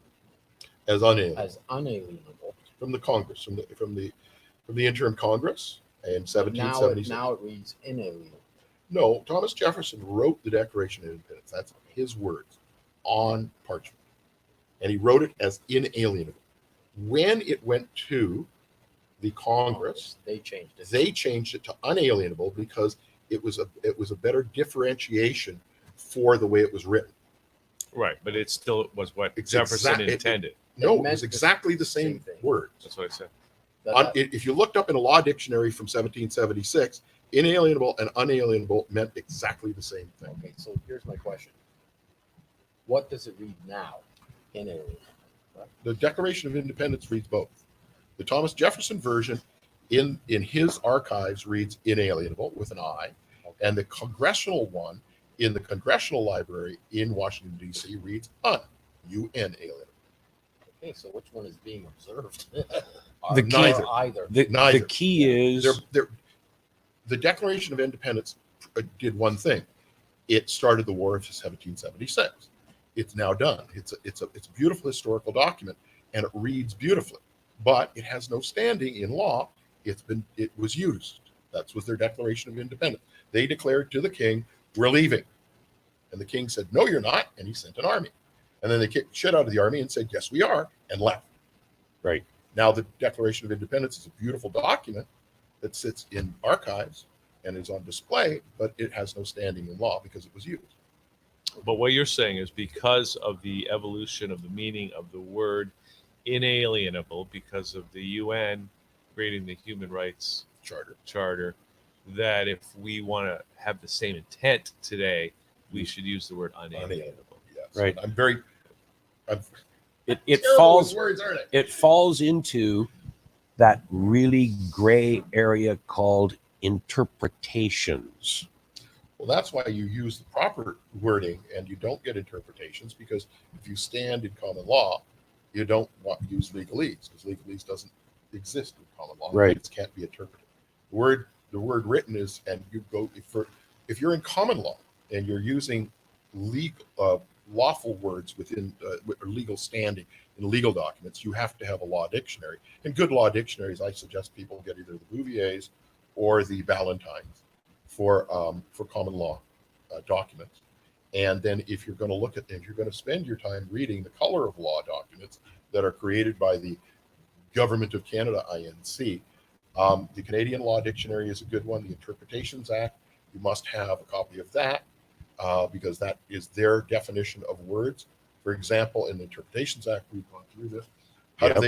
As unalienable. as unalienable. From the Congress, from the interim Congress in 1776. Now it reads inalienable. No, Thomas Jefferson wrote the Declaration of Independence. That's his words on parchment. And he wrote it as inalienable. When it went to the Congress, They changed it. they changed it to unalienable because it was a better differentiation for the way it was written. Right, but it still was what It's Jefferson exact- it- intended. No, it meant was exactly the same thing. words. That's what I said. If you looked up in a law dictionary from 1776, inalienable and unalienable meant exactly the same thing. Okay, so here's my question. What does it read now? Inalienable. The Declaration of Independence reads both. The Thomas Jefferson version in his archives reads inalienable with an I, and the congressional one in the Congressional Library in Washington, D.C. reads unalienable. Okay, so which one is being observed? The key- Neither. Either. The Neither. key is The Declaration of Independence did one thing. It started the War of 1776. It's now done. It's a beautiful historical document, and it reads beautifully, but it has no standing in law. It was used. That was their Declaration of Independence. They declared to the king, "We're leaving," and the king said, "No, you're not," and he sent an army. And then they kicked shit out of the army and said, "Yes, we are," and left. right. Now the Declaration of Independence is a beautiful document that sits in archives and is on display, but it has no standing in law because it was used. But what you're saying is because of the evolution of the meaning of the word inalienable, because of the UN creating the Human Rights Charter, that if we want to have the same intent today, we should use the word unalienable. Yes. Right. I'm It terrible falls with words, aren't I? it falls into that really gray area called interpretations. Well, that's why you use the proper wording and you don't get interpretations, because if you stand in common law, you don't want to use legalese, because legalese doesn't exist in common law. Right. It can't be interpreted. The word written is, and you go if you're in common law and you're using legal lawful words within or legal standing in legal documents, you have to have a law dictionary. And good law dictionaries, I suggest people get either the Bouvier's or the Ballantines for common law documents. And then if you're going to spend your time reading the color of law documents that are created by the Government of Canada, INC, the Canadian Law Dictionary is a good one. The Interpretations Act, you must have a copy of that because that is their definition of words. For example, in the Interpretations Act, we've gone through this. How do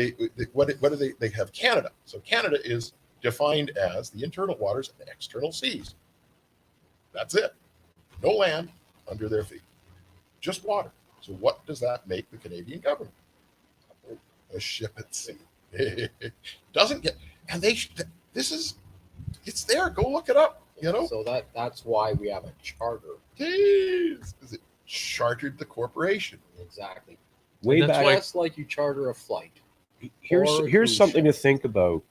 they have Canada? So Canada is defined as the internal waters and external seas. That's it. No land under their feet, just water. So what does that make the Canadian government? A ship at sea. Doesn't get, and it's there. Go look it up. You know. So that's why we have a charter. Jeez, because it chartered the corporation. Exactly. Way back. Just like you charter a flight. Here's something to think about.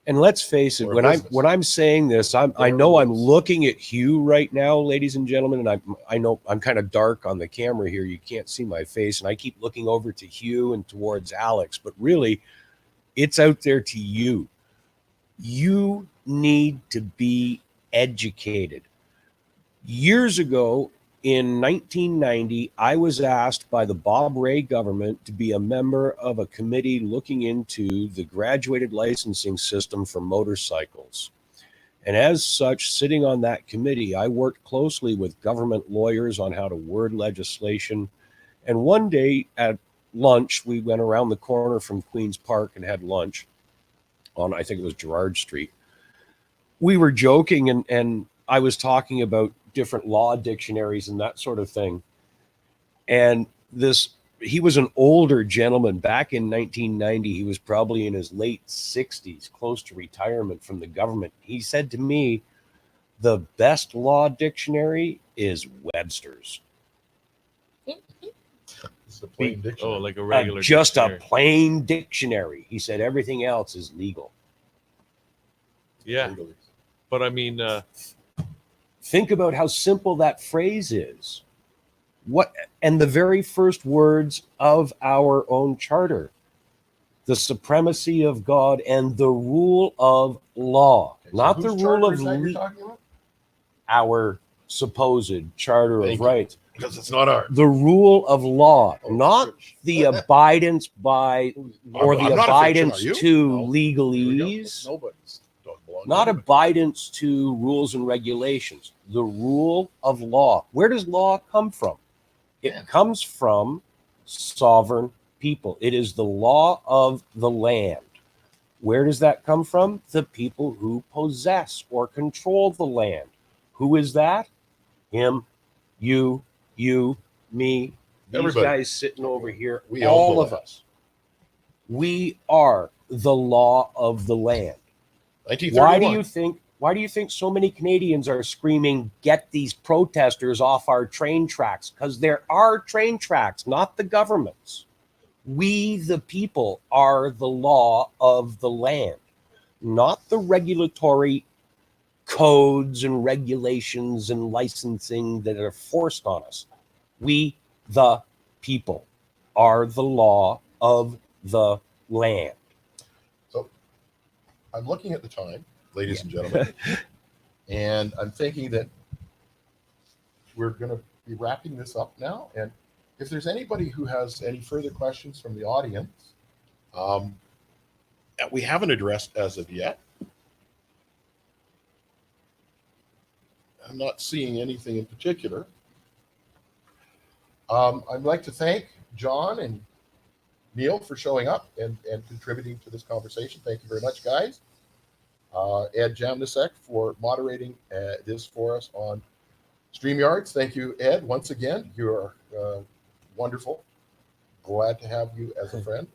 And let's face it, when I'm saying this, I know I'm looking at Hugh right now, ladies and gentlemen, and I know I'm kind of dark on the camera here. You can't see my face, and I keep looking over to Hugh and towards Alex, but really, it's out there to you. You need to be educated. Years ago, in 1990, I was asked by the Bob Rae government to be a member of a committee looking into the graduated licensing system for motorcycles. And as such, sitting on that committee, I worked closely with government lawyers on how to word legislation. And one day at lunch, we went around the corner from Queen's Park and had lunch on, I think it was Gerrard Street. We were joking and I was talking about different law dictionaries and that sort of thing. And he was an older gentleman. Back in 1990, he was probably in his late 60s, close to retirement from the government. He said to me, the best law dictionary is Webster's. It's a plain dictionary. Oh, like a regular just dictionary. a plain dictionary. He said everything else is legal. Yeah, but I mean, think about how simple that phrase is. And the very first words of our own charter, the supremacy of God and the rule of law, Okay, so not whose the rule charter of is that you're talking about? our supposed charter Thank of you. rights. Because it's not ours. The rule of law, Oh, not church. the abidance by or the I'm not a abidance fiction, are you? to No. Here we go. legalese. Nobody's don't belong to Not anybody. abidance to rules and regulations, the rule of law. Where does law come from? It comes from sovereign people. It is the law of the land. Where does that come from? The people who possess or control the land. Who is that? Him, you, me, these Everybody. guys sitting over here, We own all the of land. us. We are the law of the land. 1931. Why do you think so many Canadians are screaming, get these protesters off our train tracks? Because there are train tracks, not the government's. We, the people, are the law of the land, not the regulatory codes and regulations and licensing that are forced on us. We, the people, are the law of the land. So I'm looking at the time, ladies and gentlemen, and I'm thinking that we're going to be wrapping this up now. And if there's anybody who has any further questions from the audience that we haven't addressed as of yet, I'm not seeing anything in particular. I'd like to thank John and Neil for showing up and contributing to this conversation. Thank you very much, guys. Ed Jamnisek for moderating this for us on StreamYards. Thank you, Ed, once again. You're wonderful. Glad to have you as a friend.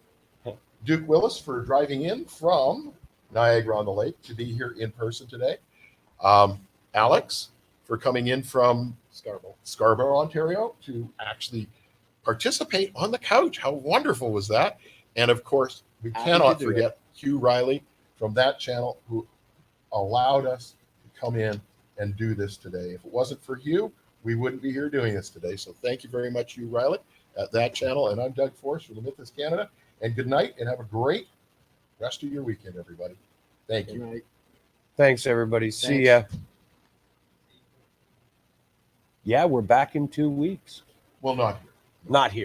Duke Willis for driving in from Niagara-on-the-Lake to be here in person today. Alex, for coming in from Scarborough, Ontario, to actually participate on the couch. How wonderful was that? And of course, we Happy cannot to do forget Hugh Reilly from that channel, who allowed us to come in and do this today. If it wasn't for Hugh, we wouldn't be here doing this today. So thank you very much, Hugh Reilly, at that channel. And I'm Doug Forrest from the Mythos Canada. And good night, and have a great rest of your weekend, everybody. Thank you. Good night. Thanks, everybody. See Thanks. ya. Yeah, we're back in 2 weeks. Well, not here. Not here.